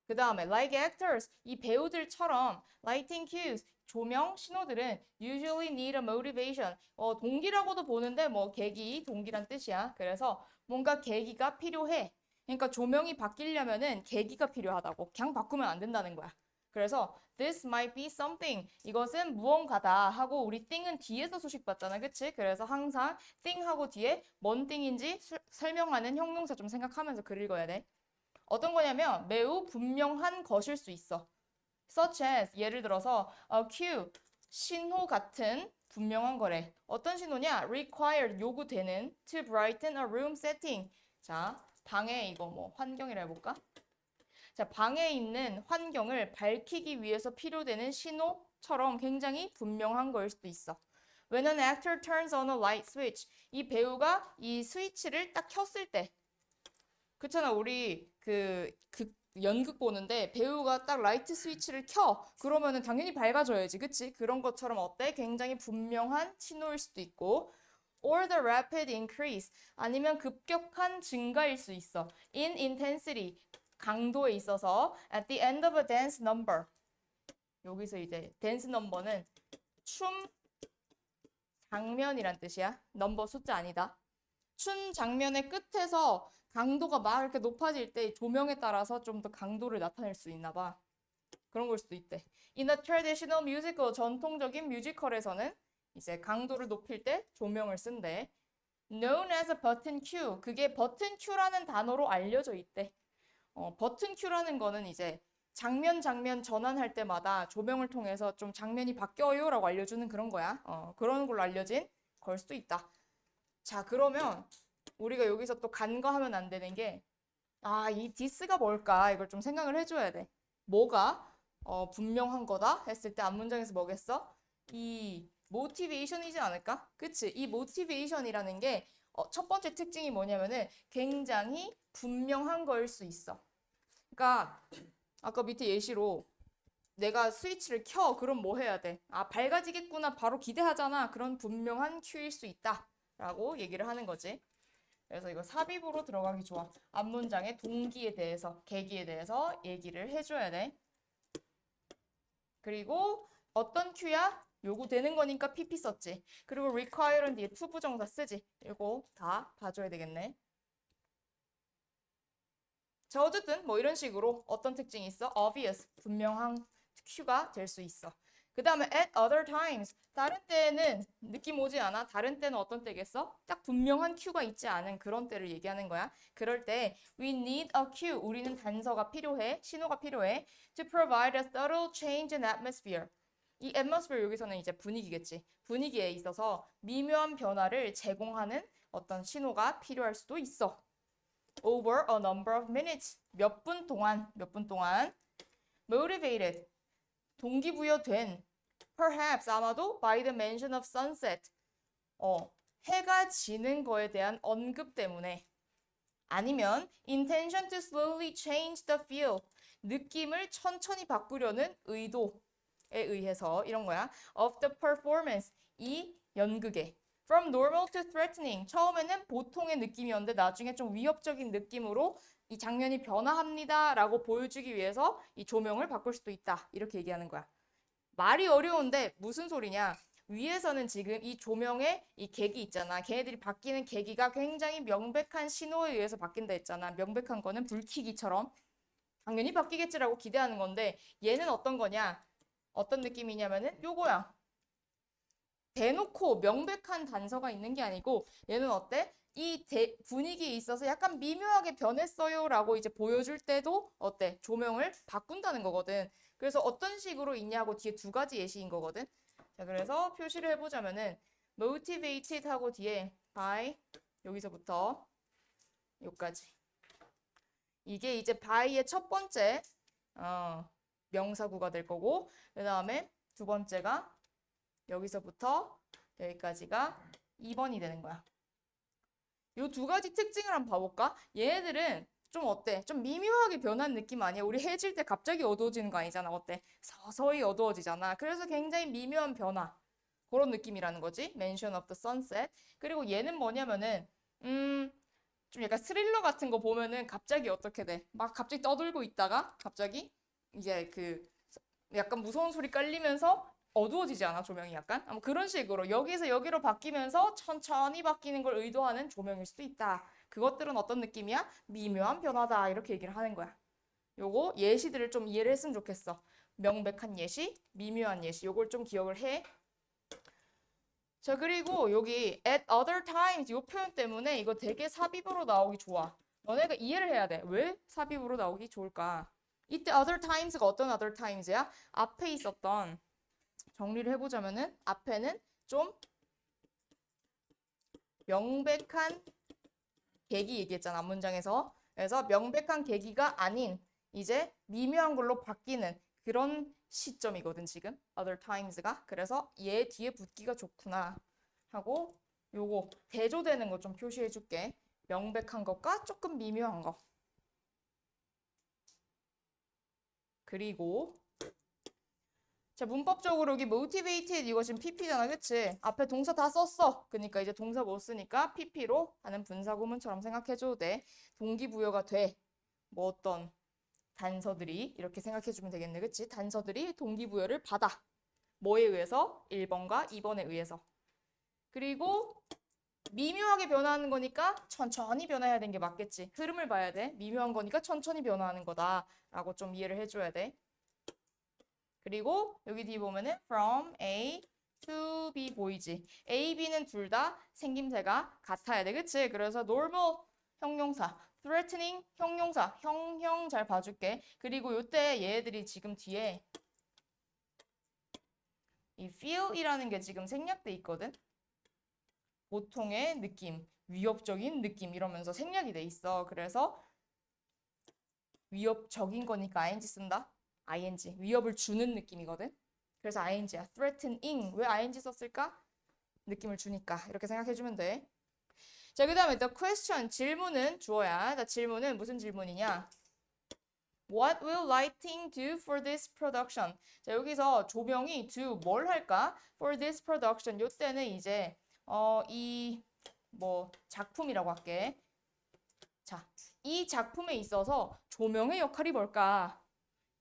그 다음에 like actors, 이 배우들처럼 lighting cues, 조명 신호들은 usually need a motivation. 동기라고도 보는데 뭐 계기, 동기란 뜻이야. 그래서 뭔가 계기가 필요해. 그러니까 조명이 바뀌려면은 계기가 필요하다고. 그냥 바꾸면 안 된다는 거야. 그래서 this might be something. 이것은 무언가다 하고 우리 thing은 뒤에서 수식받잖아. 그치? 그래서 항상 thing하고 뒤에 뭔 thing인지 설명하는 형용사 좀 생각하면서 글 읽어야 돼. 어떤 거냐면 매우 분명한 것일 수 있어. Such as 예를 들어서 a cue 신호 같은 분명한 거래. 어떤 신호냐? Required 요구되는 to brighten a room setting. 자, 방에 이거 뭐 환경이라 해볼까? 자, 방에 있는 환경을 밝히기 위해서 필요되는 신호처럼 굉장히 분명한 거일 수도 있어. When an actor turns on a light switch, 이 배우가 이 스위치를 딱 켰을 때, 그렇잖아. 우리 연극 보는데 배우가 딱 라이트 스위치를 켜. 그러면은 당연히 밝아져야지. 그치? 그런 것처럼 어때? 굉장히 분명한 신호일 수도 있고. Or the rapid increase. 아니면 급격한 증가일 수 있어. In intensity. 강도에 있어서 at the end of a dance number. 여기서 이제 dance number는 춤 장면이란 뜻이야. 넘버 숫자 아니다. 춤 장면의 끝에서 강도가 막 이렇게 높아질 때 조명에 따라서 좀 더 강도를 나타낼 수 있나 봐. 그런 걸 수도 있대. In a traditional musical, 전통적인 뮤지컬에서는 이제 강도를 높일 때 조명을 쓴대. Known as a button cue. 그게 버튼 큐라는 단어로 알려져 있대. 버튼 큐라는 거는 이제 장면 전환할 때마다 조명을 통해서 좀 장면이 바뀌어요라고 알려주는 그런 거야. 그런 걸로 알려진 걸 수도 있다. 자, 그러면 우리가 여기서 또 간과하면 안 되는 게, 이 디스가 뭘까? 이걸 좀 생각을 해줘야 돼. 뭐가 분명한 거다 했을 때 앞문장에서 뭐겠어? 이 모티베이션이지 않을까? 그치? 이 모티베이션이라는 게 첫 번째 특징이 뭐냐면은 굉장히 분명한 거일 수 있어. 그러니까 아까 밑에 예시로 내가 스위치를 켜. 그럼 뭐 해야 돼? 밝아지겠구나. 바로 기대하잖아. 그런 분명한 큐일 수 있다. 라고 얘기를 하는 거지. 그래서 이거 삽입으로 들어가기 좋아. 앞문장의 동기에 대해서, 계기에 대해서 얘기를 해줘야 돼. 그리고 어떤 큐야? 요구되는 거니까 PP 썼지. 그리고 require는 뒤에 to 부정사 쓰지. 이거 다 봐줘야 되겠네. 자, 어쨌든 뭐 이런 식으로 어떤 특징이 있어? obvious, 분명한 큐가 될 수 있어. 그 다음에 at other times, 다른 때는 느낌 오지 않아? 다른 때는 어떤 때겠어? 딱 분명한 큐가 있지 않은 그런 때를 얘기하는 거야. 그럴 때 we need a cue, 우리는 단서가 필요해, 신호가 필요해 to provide a subtle change in atmosphere. 이 atmosphere 여기서는 이제 분위기겠지. 분위기에 있어서 미묘한 변화를 제공하는 어떤 신호가 필요할 수도 있어. over a number of minutes, 몇 분 동안 motivated, 동기부여된 perhaps, 아마도 by the mention of sunset, 해가 지는 거에 대한 언급 때문에 아니면 intention to slowly change the feel. 느낌을 천천히 바꾸려는 의도에 의해서 이런 거야. of the performance. 이 연극의 from normal to threatening. 처음에는 보통의 느낌이었는데 나중에 좀 위협적인 느낌으로 이 장면이 변화합니다 라고 보여주기 위해서 이 조명을 바꿀 수도 있다. 이렇게 얘기하는 거야. 말이 어려운데 무슨 소리냐? 위에서는 지금 이 조명의 이 계기 있잖아. 걔네들이 바뀌는 계기가 굉장히 명백한 신호에 의해서 바뀐다 했잖아. 명백한 거는 불키기처럼 당연히 바뀌겠지라고 기대하는 건데 얘는 어떤 거냐? 어떤 느낌이냐면은 요거야. 대놓고 명백한 단서가 있는 게 아니고 얘는 어때? 이 분위기에 있어서 약간 미묘하게 변했어요 라고 이제 보여줄 때도 어때? 조명을 바꾼다는 거거든. 그래서 어떤 식으로 있냐고 뒤에 두 가지 예시인 거거든. 자, 그래서 표시를 해보자면은 motivated 하고 뒤에 by 여기서부터 여기까지. 이게 이제 by의 첫 번째 명사구가 될 거고 그 다음에 두 번째가 여기서부터 여기까지가 2번이 되는 거야. 요 두 가지 특징을 한번 봐볼까? 얘네들은 좀 어때? 좀 미묘하게 변한 느낌 아니야? 우리 해질 때 갑자기 어두워지는 거 아니잖아. 어때? 서서히 어두워지잖아. 그래서 굉장히 미묘한 변화. 그런 느낌이라는 거지. Mention of the sunset. 그리고 얘는 뭐냐면은 좀 약간 스릴러 같은 거 보면은 갑자기 어떻게 돼? 막 갑자기 떠들고 있다가 갑자기 이제 그 약간 무서운 소리 깔리면서 어두워지지 않아? 조명이 약간? 뭐 그런 식으로 여기서 여기로 바뀌면서 천천히 바뀌는 걸 의도하는 조명일 수도 있다. 그것들은 어떤 느낌이야? 미묘한 변화다. 이렇게 얘기를 하는 거야. 요거 예시들을 좀 이해를 했으면 좋겠어. 명백한 예시, 미묘한 예시. 요걸 좀 기억을 해. 자, 그리고 여기 at other times 요 표현 때문에 이거 되게 삽입으로 나오기 좋아. 너네가 이해를 해야 돼. 왜 삽입으로 나오기 좋을까? 이때 other times가 어떤 other times야? 앞에 있었던 정리를 해보자면은 앞에는 좀 명백한 계기 얘기했잖아. 앞문장에서. 그래서 명백한 계기가 아닌 이제 미묘한 걸로 바뀌는 그런 시점이거든 지금 other times가. 그래서 얘 뒤에 붙기가 좋구나 하고 요거 대조되는 거 좀 표시해 줄게. 명백한 것과 조금 미묘한 거. 그리고 자, 문법적으로 여기 motivated 이거 지금 PP잖아, 그치? 앞에 동사 다 썼어. 그러니까 이제 동사 못 쓰니까 PP로 하는 분사구문처럼 생각해줘도 돼. 동기부여가 돼. 뭐 어떤 단서들이 이렇게 생각해주면 되겠네, 그치? 단서들이 동기부여를 받아. 뭐에 의해서? 1번과 2번에 의해서. 그리고 미묘하게 변화하는 거니까 천천히 변화해야 되는 게 맞겠지. 흐름을 봐야 돼. 미묘한 거니까 천천히 변화하는 거다라고 좀 이해를 해줘야 돼. 그리고 여기 뒤에 보면은 from A to B 보이지? A, B는 둘 다 생김새가 같아야 돼. 그치? 그래서 normal 형용사, threatening 형용사, 형형 잘 봐줄게. 그리고 요때 얘들이 지금 뒤에 이 feel이라는 게 지금 생략돼 있거든? 보통의 느낌, 위협적인 느낌 이러면서 생략이 돼 있어. 그래서 위협적인 거니까 ing 쓴다. ing 위협을 주는 느낌이거든. 그래서 ing야. threatening 왜 ing 썼을까? 느낌을 주니까 이렇게 생각해주면 돼. 자, 그 다음에 the question 질문은 주어야. 자, 질문은 무슨 질문이냐? What will lighting do for this production? 자, 여기서 조명이 do 뭘 할까? For this production 요때는 이제 이 뭐 작품이라고 할게. 자, 이 작품에 있어서 조명의 역할이 뭘까?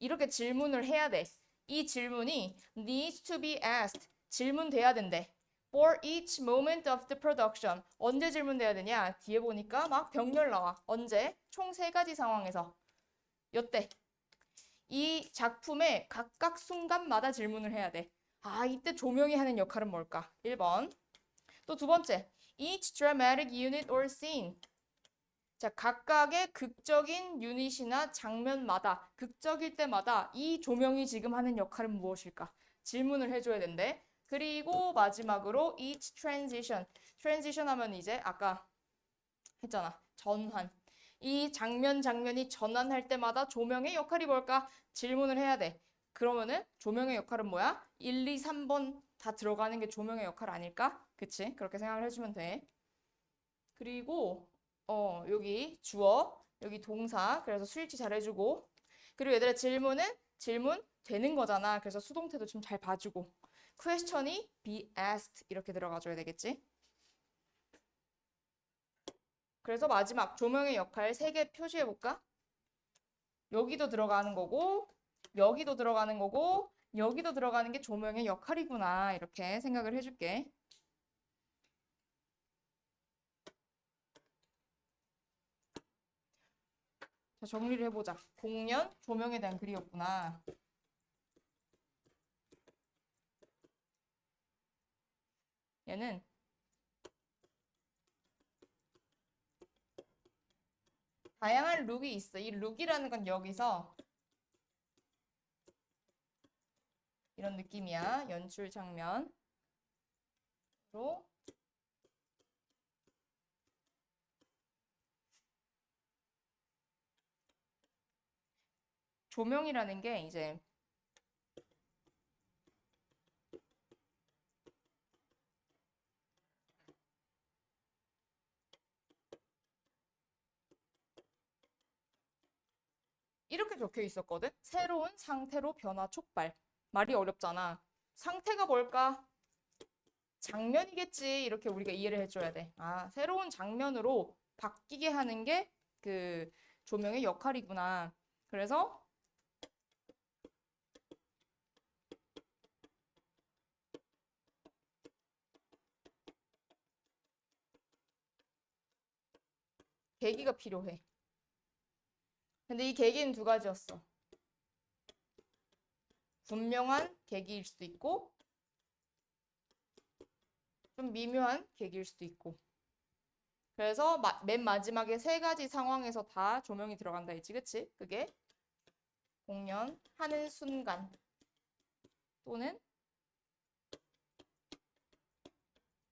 이렇게 질문을 해야 돼. 이 질문이 needs to be asked. 질문돼야 된대. For each moment of the production. 언제 질문돼야 되냐? 뒤에 보니까 막 병렬 나와. 언제? 총 3가지 상황에서. 요때. 이 작품의 각각 순간마다 질문을 해야 돼. 아, 이때 조명이 하는 역할은 뭘까? 1번. 또 두 번째. Each dramatic unit or scene. 자, 각각의 극적인 유닛이나 장면마다, 극적일 때마다 이 조명이 지금 하는 역할은 무엇일까? 질문을 해줘야 된대. 그리고 마지막으로 each transition. transition 하면 이제 아까 했잖아. 전환. 이 장면이 전환할 때마다 조명의 역할이 뭘까? 질문을 해야 돼. 그러면은 조명의 역할은 뭐야? 1, 2, 3번 다 들어가는 게 조명의 역할 아닐까? 그치? 그렇게 생각을 해주면 돼. 그리고 여기 주어, 여기 동사. 그래서 수일치 잘해주고. 그리고 얘들아 질문 되는 거잖아. 그래서 수동태도 좀 잘 봐주고. question이 be asked 이렇게 들어가줘야 되겠지? 그래서 마지막 조명의 역할 3개 표시해볼까? 여기도 들어가는 거고, 여기도 들어가는 거고, 여기도 들어가는 게 조명의 역할이구나. 이렇게 생각을 해줄게. 자, 정리를 해보자. 공연, 조명에 대한 글이었구나. 얘는 다양한 룩이 있어. 이 룩이라는 건 여기서 이런 느낌이야. 연출 장면으로 조명이라는 게 이제 이렇게 적혀 있었거든? 새로운 상태로 변화 촉발. 말이 어렵잖아. 상태가 뭘까? 장면이겠지. 이렇게 우리가 이해를 해줘야 돼. 아, 새로운 장면으로 바뀌게 하는 게 그 조명의 역할이구나. 그래서 계기가 필요해. 근데 이 계기는 2가지였어. 분명한 계기일 수도 있고 좀 미묘한 계기일 수도 있고. 그래서 맨 마지막에 3가지 상황에서 다 조명이 들어간다 했지, 그치? 그게 공연하는 순간 또는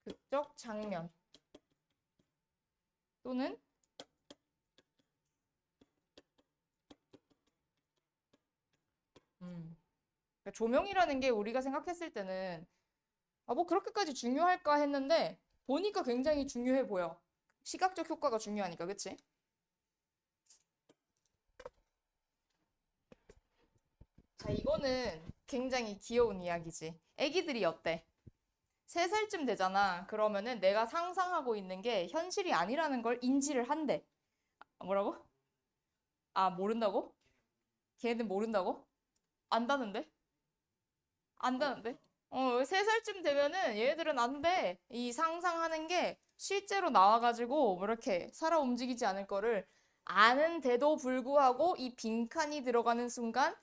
극적 장면 또는 그러니까 조명이라는 게 우리가 생각했을 때는 아, 뭐 그렇게까지 중요할까 했는데 보니까 굉장히 중요해 보여. 시각적 효과가 중요하니까, 그치? 자, 이거는 굉장히 귀여운 이야기지. 애기들이 어때? 3살쯤 되잖아. 그러면은 내가 상상하고 있는 게 현실이 아니라는 걸 인지를 한대. 아, 뭐라고? 아, 모른다고? 걔네들 모른다고? 안다는데? 안다는데? 3살쯤 되면은 얘네들은 안 돼. 이 상상하는 게 실제로 나와가지고 뭐 이렇게 살아 움직이지 않을 거를 아는데도 불구하고 이 빈칸이 들어가는 순간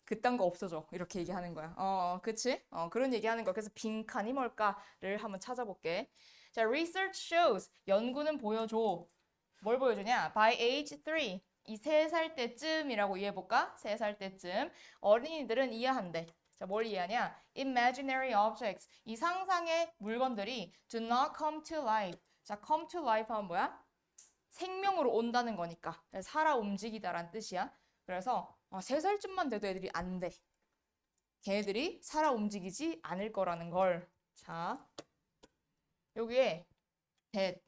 그딴 거 없어져. 이렇게 얘기하는 거야. 그치? 그런 얘기하는 거야. 그래서 빈칸이 뭘까를 한번 찾아볼게. 자, research shows. 연구는 보여줘. 뭘 보여주냐? By age 3. 이 3살 때쯤이라고 이해해볼까? 3살 때쯤. 어린이들은 이해한대. 자, 뭘 이해하냐? Imaginary objects. 이 상상의 물건들이 do not come to life. 자, come to life 하면 뭐야? 생명으로 온다는 거니까. 살아 움직이다란 뜻이야. 그래서 3살쯤만 돼도 애들이 안 돼. 걔네들이 살아 움직이지 않을 거라는 걸. 자, 여기에 that.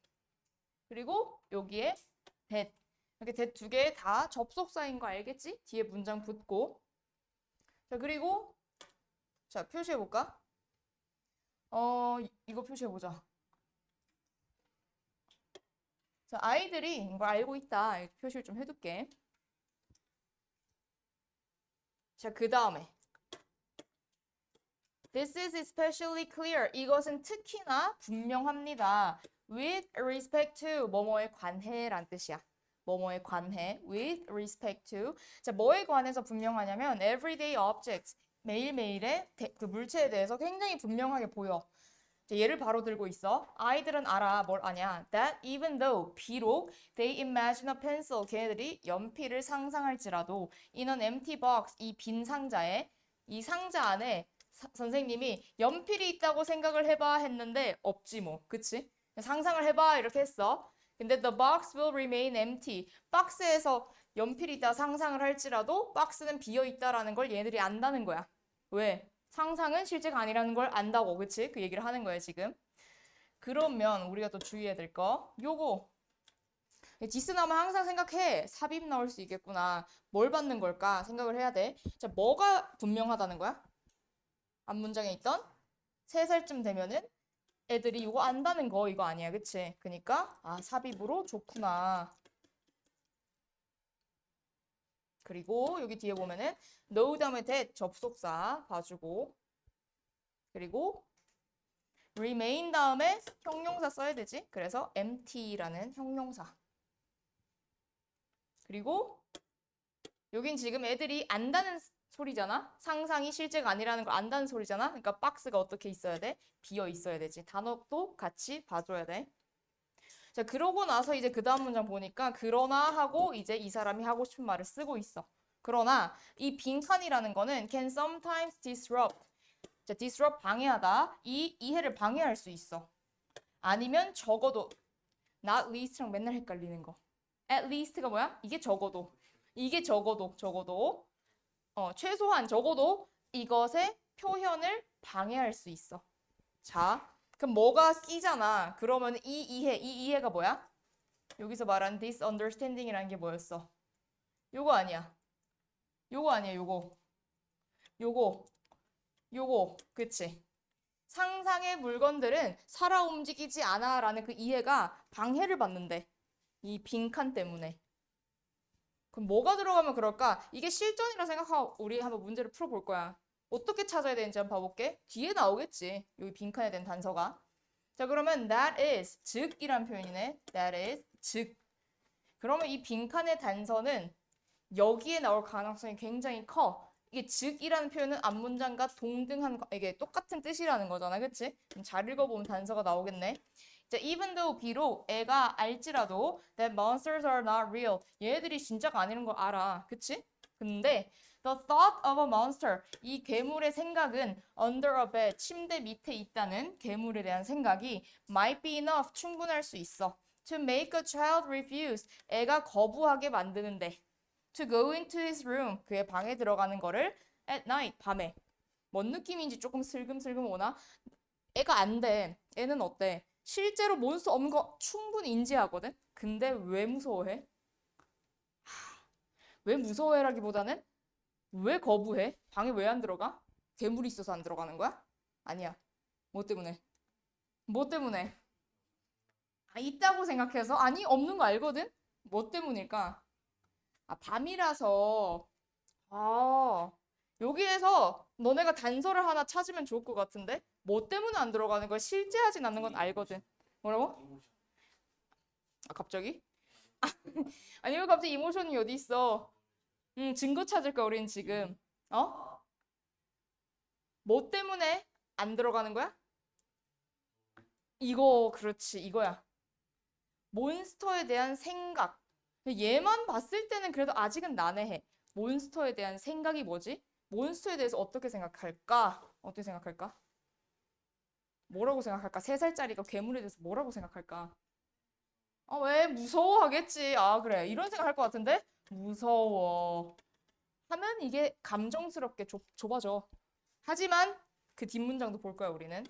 그리고 여기에 that. 이렇게 that 2개 다 접속사인 거 알겠지? 뒤에 문장 붙고. 자, 그리고 자, 표시해볼까? 이거 표시해보자. 자, 아이들이 이거 알고 있다. 이렇게 표시를 좀 해둘게. 자, 그 다음에 This is especially clear. 이것은 특히나 분명합니다. With respect to 뭐뭐에 관해란 뜻이야. 뭐뭐에 관해. With respect to. 자, 뭐에 관해서 분명하냐면 everyday objects. 매일매일의 그 물체에 대해서 굉장히 분명하게 보여. 자, 예를 바로 들고 있어. 아이들은 알아. 뭘 아냐? That even though 비록 they imagine a pencil. 걔네들이 연필을 상상할지라도 in an empty box. 이 빈 상자에 이 상자 안에 선생님이 연필이 있다고 생각을 해봐 했는데 없지 뭐. 그치? 상상을 해봐 이렇게 했어. 근데 the box will remain empty. 박스에서 연필이 있다 상상을 할지라도 박스는 비어 있다라는 걸 얘네들이 안다는 거야. 왜? 상상은 실제가 아니라는 걸 안다고. 그치? 그 얘기를 하는 거야 지금. 그러면 우리가 또 주의해야 될 거. 요거 디스 나오면 항상 생각해. 삽입 나올 수 있겠구나. 뭘 받는 걸까? 생각을 해야 돼. 자, 뭐가 분명하다는 거야? 앞 문장에 있던 3살쯤 되면은 애들이 이거 안다는 거 이거 아니야. 그치? 그니까 삽입으로 좋구나. 그리고 여기 뒤에 보면은 know 다음에 that 접속사 봐주고 그리고 remain 다음에 형용사 써야 되지. 그래서 empty라는 형용사. 그리고 여긴 지금 애들이 안다는 소리잖아. 상상이 실제가 아니라는 걸 안다는 소리잖아. 그러니까 박스가 어떻게 있어야 돼? 비어 있어야 되지. 단어도 같이 봐줘야 돼. 자, 그러고 나서 이제 그 다음 문장 보니까 그러나 하고 이제 이 사람이 하고 싶은 말을 쓰고 있어. 그러나 이 빈칸이라는 거는 can sometimes disrupt. 자, disrupt 방해하다. 이 이해를 방해할 수 있어. 아니면 적어도 not least랑 맨날 헷갈리는 거. at least가 뭐야? 이게 적어도. 이게 적어도. 최소한 적어도 이것의 표현을 방해할 수 있어. 자, 그럼 뭐가 끼잖아. 그러면 이 이해가 뭐야? 여기서 말하는 misunderstanding이라는 게 뭐였어? 요거 아니야. 요거. 그치? 상상의 물건들은 살아 움직이지 않아 라는 그 이해가 방해를 받는데. 이 빈칸 때문에. 그럼 뭐가 들어가면 그럴까? 이게 실전이라 생각하고 우리 한번 문제를 풀어볼 거야. 어떻게 찾아야 되는지 한번 봐볼게. 뒤에 나오겠지. 여기 빈칸에 된 단서가. 자, 그러면 that is, 즉이란 표현이네. that is, 즉. 그러면 이 빈칸의 단서는 여기에 나올 가능성이 굉장히 커. 이게 즉이라는 표현은 앞문장과 동등한, 이게 똑같은 뜻이라는 거잖아. 그치? 잘 읽어보면 단서가 나오겠네. 자, even though 비록 애가 알지라도 that monsters are not real. 얘들이 진짜가 아니라는 걸 알아. 그치? 근데 the thought of a monster. 이 괴물의 생각은 under a bed. 침대 밑에 있다는 괴물에 대한 생각이 might be enough. 충분할 수 있어. to make a child refuse. 애가 거부하게 만드는데. to go into his room. 그의 방에 들어가는 거를 at night. 밤에. 뭔 느낌인지 조금 슬금슬금 오나? 애가 안 돼. 애는 어때? 실제로 몬스터 없는 거 충분히 인지하거든? 근데 왜 무서워해? 왜 무서워해라기보다는 왜 거부해? 방에 왜 안 들어가? 괴물이 있어서 안 들어가는 거야? 아니야. 뭐 때문에? 뭐 때문에? 있다고 생각해서? 아니, 없는 거 알거든? 뭐 때문일까? 밤이라서. 아, 여기에서 너네가 단서를 하나 찾으면 좋을 것 같은데? 뭐 때문에 안 들어가는 걸 실제하진 않는 건 알거든. 뭐라고? 갑자기? 아니, 왜 갑자기 이모션이 어디 있어? 증거 찾을 거야, 우린 지금. 어? 뭐 때문에 안 들어가는 거야? 그렇지, 이거야. 몬스터에 대한 생각. 얘만 봤을 때는 그래도 아직은 난해해. 몬스터에 대한 생각이 뭐지? 몬스터에 대해서 어떻게 생각할까? 어떻게 생각할까? 뭐라고 생각할까? 3살짜리가 괴물에 대해서 뭐라고 생각할까? 왜? 무서워하겠지. 그래. 이런 생각 할 것 같은데? 무서워. 하면 이게 감정스럽게 좁아져. 하지만 그 뒷문장도 볼 거야, 우리는.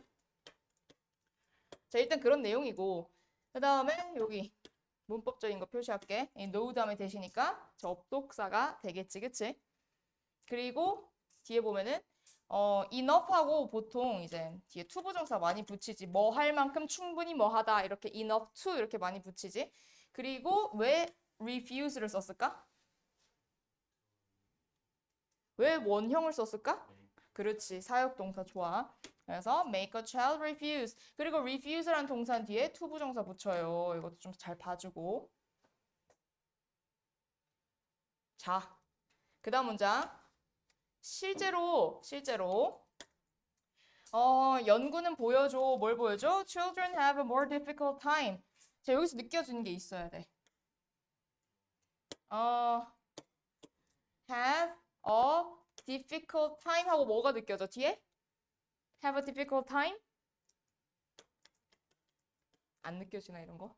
자, 일단 그런 내용이고. 그 다음에 여기 문법적인 거 표시할게. know 다음에 대시니까 접속사가 되겠지, 그치? 그리고 뒤에 보면은 enough하고 보통 이제 뒤에 to 부정사 많이 붙이지. 뭐 할 만큼 충분히 뭐 하다 이렇게 enough to 이렇게 많이 붙이지. 그리고 왜 refuse를 썼을까? 왜 원형을 썼을까? 그렇지. 사역동사 좋아. 그래서 make a child refuse. 그리고 refuse라는 동사 뒤에 to 부정사 붙여요. 이것도 좀 잘 봐주고. 자, 그 다음 문장. 실제로 연구는 보여줘. 뭘 보여줘? Children have a more difficult time. 자, 여기서 느껴지는 게 있어야 돼. have a difficult time 하고 뭐가 느껴져? 뒤에? have a difficult time? 안 느껴지나 이런 거?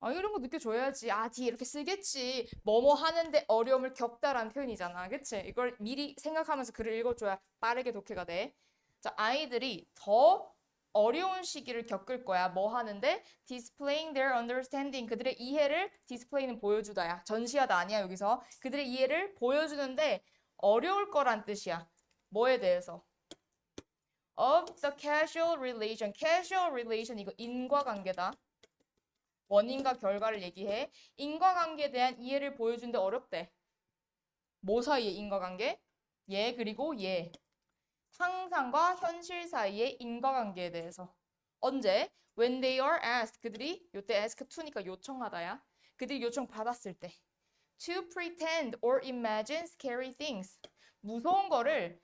이런 거 느껴줘야지. 뒤에 이렇게 쓰겠지. 뭐뭐 하는데 어려움을 겪다라는 표현이잖아. 그치? 이걸 미리 생각하면서 글을 읽어줘야 빠르게 독해가 돼. 자, 아이들이 더 어려운 시기를 겪을 거야. 뭐 하는데? displaying their understanding. 그들의 이해를 display는 보여주다야. 전시하다 아니야, 여기서. 그들의 이해를 보여주는데 어려울 거란 뜻이야. 뭐에 대해서? of the causal relation. causal relation 이거 인과관계다. 원인과 결과를 얘기해. 인과관계에 대한 이해를 보여주는데 어렵대. 뭐 사이의 인과관계? 얘 그리고 얘. 상상과 현실 사이의 인과관계에 대해서. 언제? When they are asked. 그들이 요때 ask to니까 요청하다야. 그들이 요청 받았을 때. To pretend or imagine scary things. 무서운 거를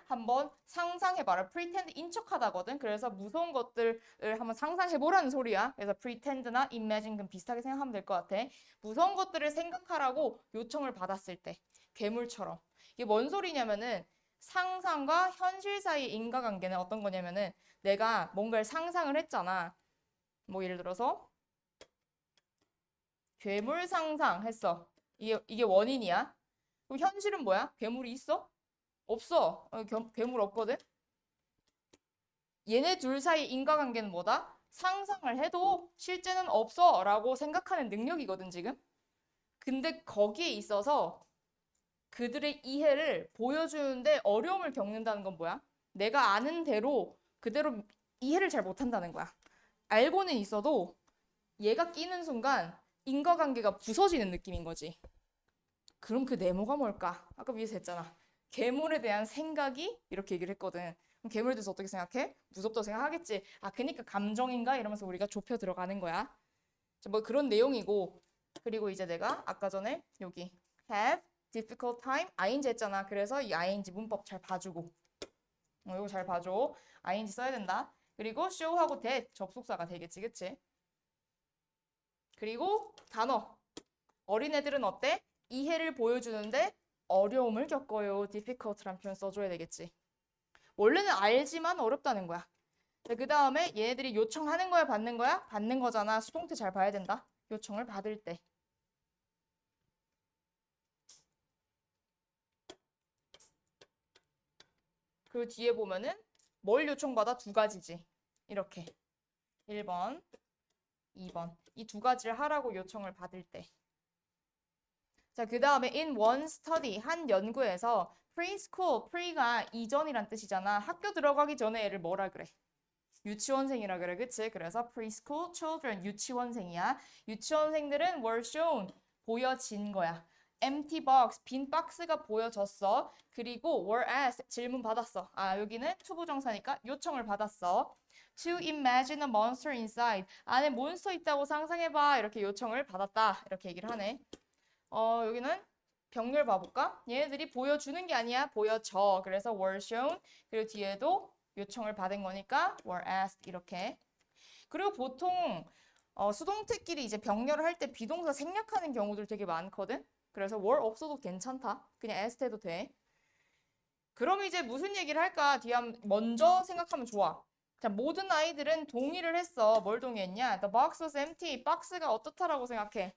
한번 상상해봐라. pretend 인척하다거든. 그래서 무서운 것들을 한번 상상해보라는 소리야. 그래서 pretend나 imagine 비슷하게 생각하면 될 것 같아. 무서운 것들을 생각하라고 요청을 받았을 때. 괴물처럼. 이게 뭔 소리냐면은 상상과 현실 사이의 인과관계는 어떤 거냐면은 내가 뭔가를 상상을 했잖아. 뭐 예를 들어서 괴물 상상했어. 이게 원인이야. 그럼 현실은 뭐야? 괴물이 있어? 없어. 괴물 없거든? 얘네 둘 사이 인과관계는 뭐다? 상상을 해도 실제는 없어 라고 생각하는 능력이거든, 지금. 근데 거기에 있어서 그들의 이해를 보여주는데 어려움을 겪는다는 건 뭐야? 내가 아는 대로 그대로 이해를 잘 못한다는 거야. 알고는 있어도 얘가 끼는 순간 인과관계가 부서지는 느낌인 거지. 그럼 그 네모가 뭘까? 아까 위에서 했잖아. 괴물에 대한 생각이 이렇게 얘기를 했거든. 그럼 괴물에 대해서 어떻게 생각해? 무섭다고 생각하겠지. 아, 그니까 감정인가? 이러면서 우리가 좁혀 들어가는 거야. 뭐 그런 내용이고. 그리고 이제 내가 아까 전에 여기 have difficult time ing 했잖아. 그래서 이 ing 문법 잘 봐주고. 이거 잘 봐줘. ing 써야 된다. 그리고 show하고 that 접속사가 되겠지, 그치? 그리고 단어. 어린애들은 어때? 이해를 보여주는데 어려움을 겪어요. difficult란 표현 써줘야 되겠지. 원래는 알지만 어렵다는 거야. 그 다음에 얘네들이 요청하는 거야, 받는 거야? 받는 거잖아. 수동태 잘 봐야 된다. 요청을 받을 때. 그리고 뒤에 보면은 뭘 요청받아? 두 가지지. 이렇게. 1번, 2번. 이 두 가지를 하라고 요청을 받을 때. 자, 그 다음에 in one study, 한 연구에서 preschool, pre가 이전이란 뜻이잖아. 학교 들어가기 전에 애를 뭐라 그래? 유치원생이라 그래, 그치? 그래서 preschool children, 유치원생이야. 유치원생들은 were shown, 보여진 거야. empty box, 빈 박스가 보여졌어. 그리고 were asked, 질문 받았어. 아, 여기는 투부정사니까 요청을 받았어. to imagine a monster inside, 안에 몬스터 있다고 상상해봐. 이렇게 요청을 받았다. 이렇게 얘기를 하네. 여기는 병렬 봐볼까? 얘네들이 보여주는 게 아니야. 보여져. 그래서 were shown. 그리고 뒤에도 요청을 받은 거니까 were asked 이렇게. 그리고 보통 수동태끼리 이제 병렬을 할 때 비동사 생략하는 경우들 되게 많거든. 그래서 were 없어도 괜찮다. 그냥 asked 해도 돼. 그럼 이제 무슨 얘기를 할까? 뒤에 먼저 생각하면 좋아. 자, 모든 아이들은 동의를 했어. 뭘 동의했냐? The box was empty. 박스가 어떻다라고 생각해?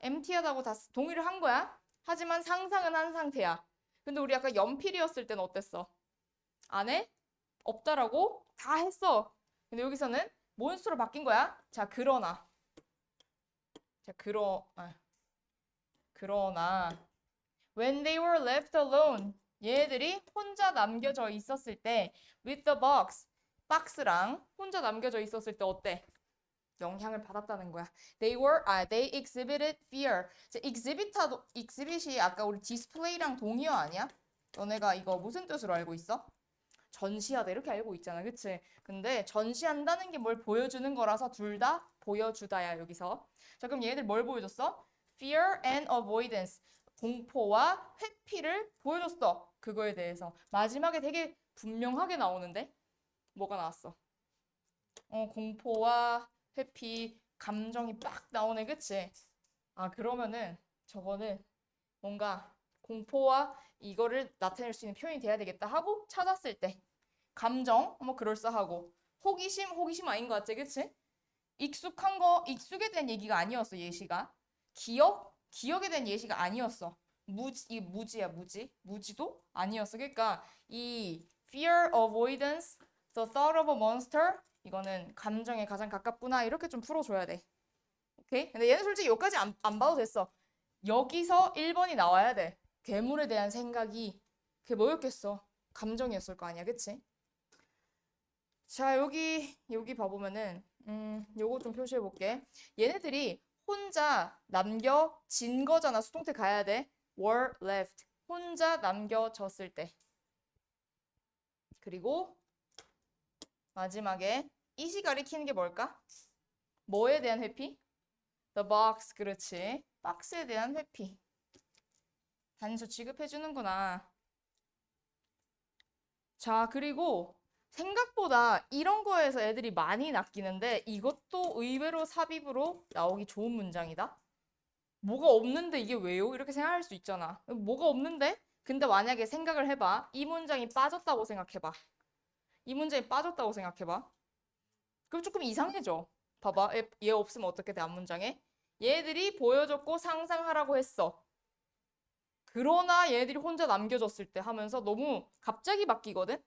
empty하다고 다 동의를 한 거야. 하지만 상상은 한 상태야. 근데 우리 아까 연필이었을 때는 어땠어? 안에 없다라고 다 했어. 근데 여기서는 몬스터로 바뀐 거야. 자, 그러나. 자, 그러나. When they were left alone. 얘들이 혼자 남겨져 있었을 때 with the box. 박스랑 혼자 남겨져 있었을 때 어때? 영향을 받았다는 거야. They exhibited fear. exhibit이 아까 우리 display랑 동의어 아니야? 너네가 이거 무슨 뜻으로 알고 있어? 전시하다 이렇게 알고 있잖아, 그치? 근데 전시한다는 게 뭘 보여주는 거라서 둘 다 보여주다야, 여기서. 자, 그럼 얘들 뭘 보여줬어? Fear and avoidance. 공포와 회피를 보여줬어. 그거에 대해서. 마지막에 되게 분명하게 나오는데? 뭐가 나왔어? 공포와 회피, 감정이 빡 나오네, 그치? 아, 그러면은 저거는 뭔가 공포와 이거를 나타낼 수 있는 표현이 돼야 되겠다 하고 찾았을 때 감정, 뭐 그럴싸하고 호기심 아닌 것 같지, 그치? 익숙에 대한 얘기가 아니었어, 예시가. 기억에 대한 예시가 아니었어. 무지야, 무지도 아니었어. 그러니까 이 fear avoidance The thought of a monster. 이거는 감정에 가장 가깝구나. 이렇게 좀 풀어줘야 돼. 오케이? 근데 얘는 솔직히 여기까지 안 봐도 됐어. 여기서 1번이 나와야 돼. 괴물에 대한 생각이 그게 뭐였겠어? 감정이었을 거 아니야, 그치? 자, 여기 봐보면은 요거 좀 표시해 볼게. 얘네들이 혼자 남겨진 거잖아. 수동태 가야 돼. were left. 혼자 남겨졌을 때. 그리고 마지막에 이시 가리키는 게 뭘까? 뭐에 대한 회피? The box. 그렇지. 박스에 대한 회피. 단수 취급해 주는구나. 자, 그리고 생각보다 이런 거에서 애들이 많이 낚이는데 이것도 의외로 삽입으로 나오기 좋은 문장이다. 뭐가 없는데 이게 왜요? 이렇게 생각할 수 있잖아. 뭐가 없는데? 근데 만약에 생각을 해봐. 이 문장이 빠졌다고 생각해봐. 이 문장이 빠졌다고 생각해봐. 그럼 조금 이상해져. 봐봐. 얘 없으면 어떻게 돼, 앞문장에? 얘들이 보여줬고 상상하라고 했어. 그러나 얘들이 혼자 남겨졌을 때 하면서 너무 갑자기 바뀌거든?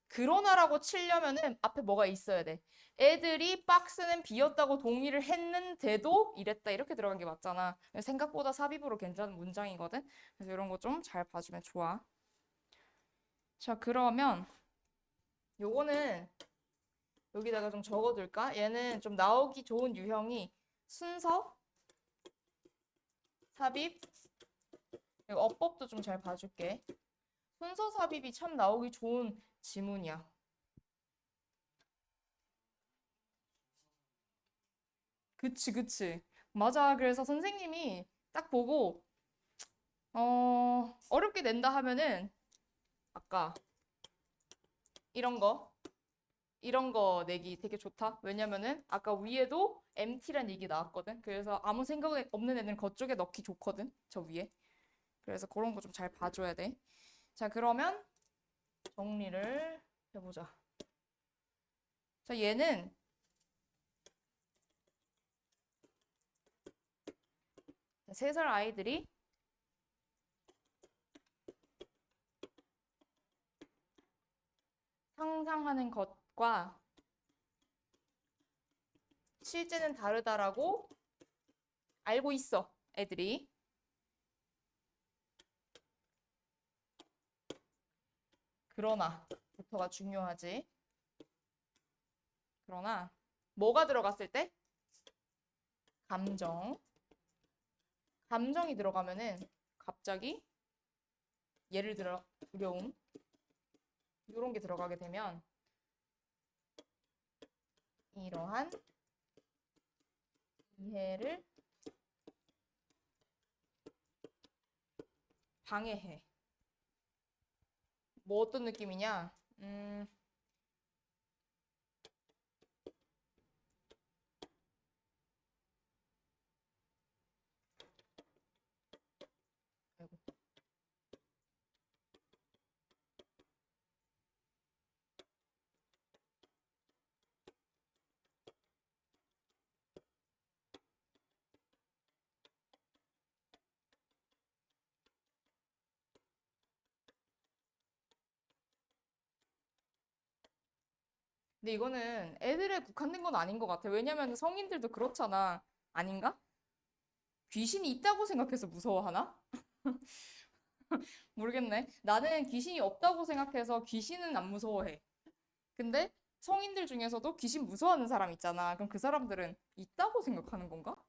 그러나라고 치려면은 앞에 뭐가 있어야 돼. 애들이 박스는 비었다고 동의를 했는데도 이랬다 이렇게 들어간 게 맞잖아. 생각보다 삽입으로 괜찮은 문장이거든. 그래서 이런 거 좀 잘 봐주면 좋아. 자, 그러면 요거는 여기다가 좀 적어둘까? 얘는 좀 나오기 좋은 유형이 순서, 삽입, 그리고 어법도 좀 잘 봐줄게. 순서 삽입이 참 나오기 좋은 지문이야. 그치, 그치. 맞아. 그래서 선생님이 딱 보고, 어렵게 낸다 하면은, 아까 이런 거 내기 되게 좋다. 왜냐면은, 아까 위에도 MT란 얘기 나왔거든. 그래서 아무 생각 없는 애는 그쪽에 넣기 좋거든. 저 위에. 그래서 그런 거 좀 잘 봐줘야 돼. 자, 그러면 정리를 해보자. 자, 얘는 3살 아이들이 상상하는 것과 실제는 다르다라고 알고 있어, 애들이. 그러나, 부터가 중요하지. 그러나, 뭐가 들어갔을 때? 감정. 감정이 들어가면은 갑자기 예를 들어 두려움 이런 게 들어가게 되면 이러한 이해를 방해해. 뭐 어떤 느낌이냐? 아이고. 근데 이거는 애들에 국한된 건 아닌 것 같아. 왜냐면 성인들도 그렇잖아. 아닌가? 귀신이 있다고 생각해서 무서워하나? 모르겠네. 나는 귀신이 없다고 생각해서 귀신은 안 무서워해. 근데 성인들 중에서도 귀신 무서워하는 사람 있잖아. 그럼 그 사람들은 있다고 생각하는 건가?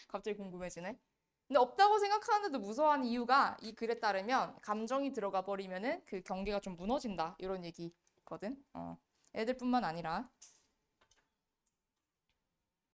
갑자기 궁금해지네. 근데 없다고 생각하는데도 무서워하는 이유가 이 글에 따르면 감정이 들어가 버리면은 그 경계가 좀 무너진다. 이런 얘기거든. 애들뿐만 아니라.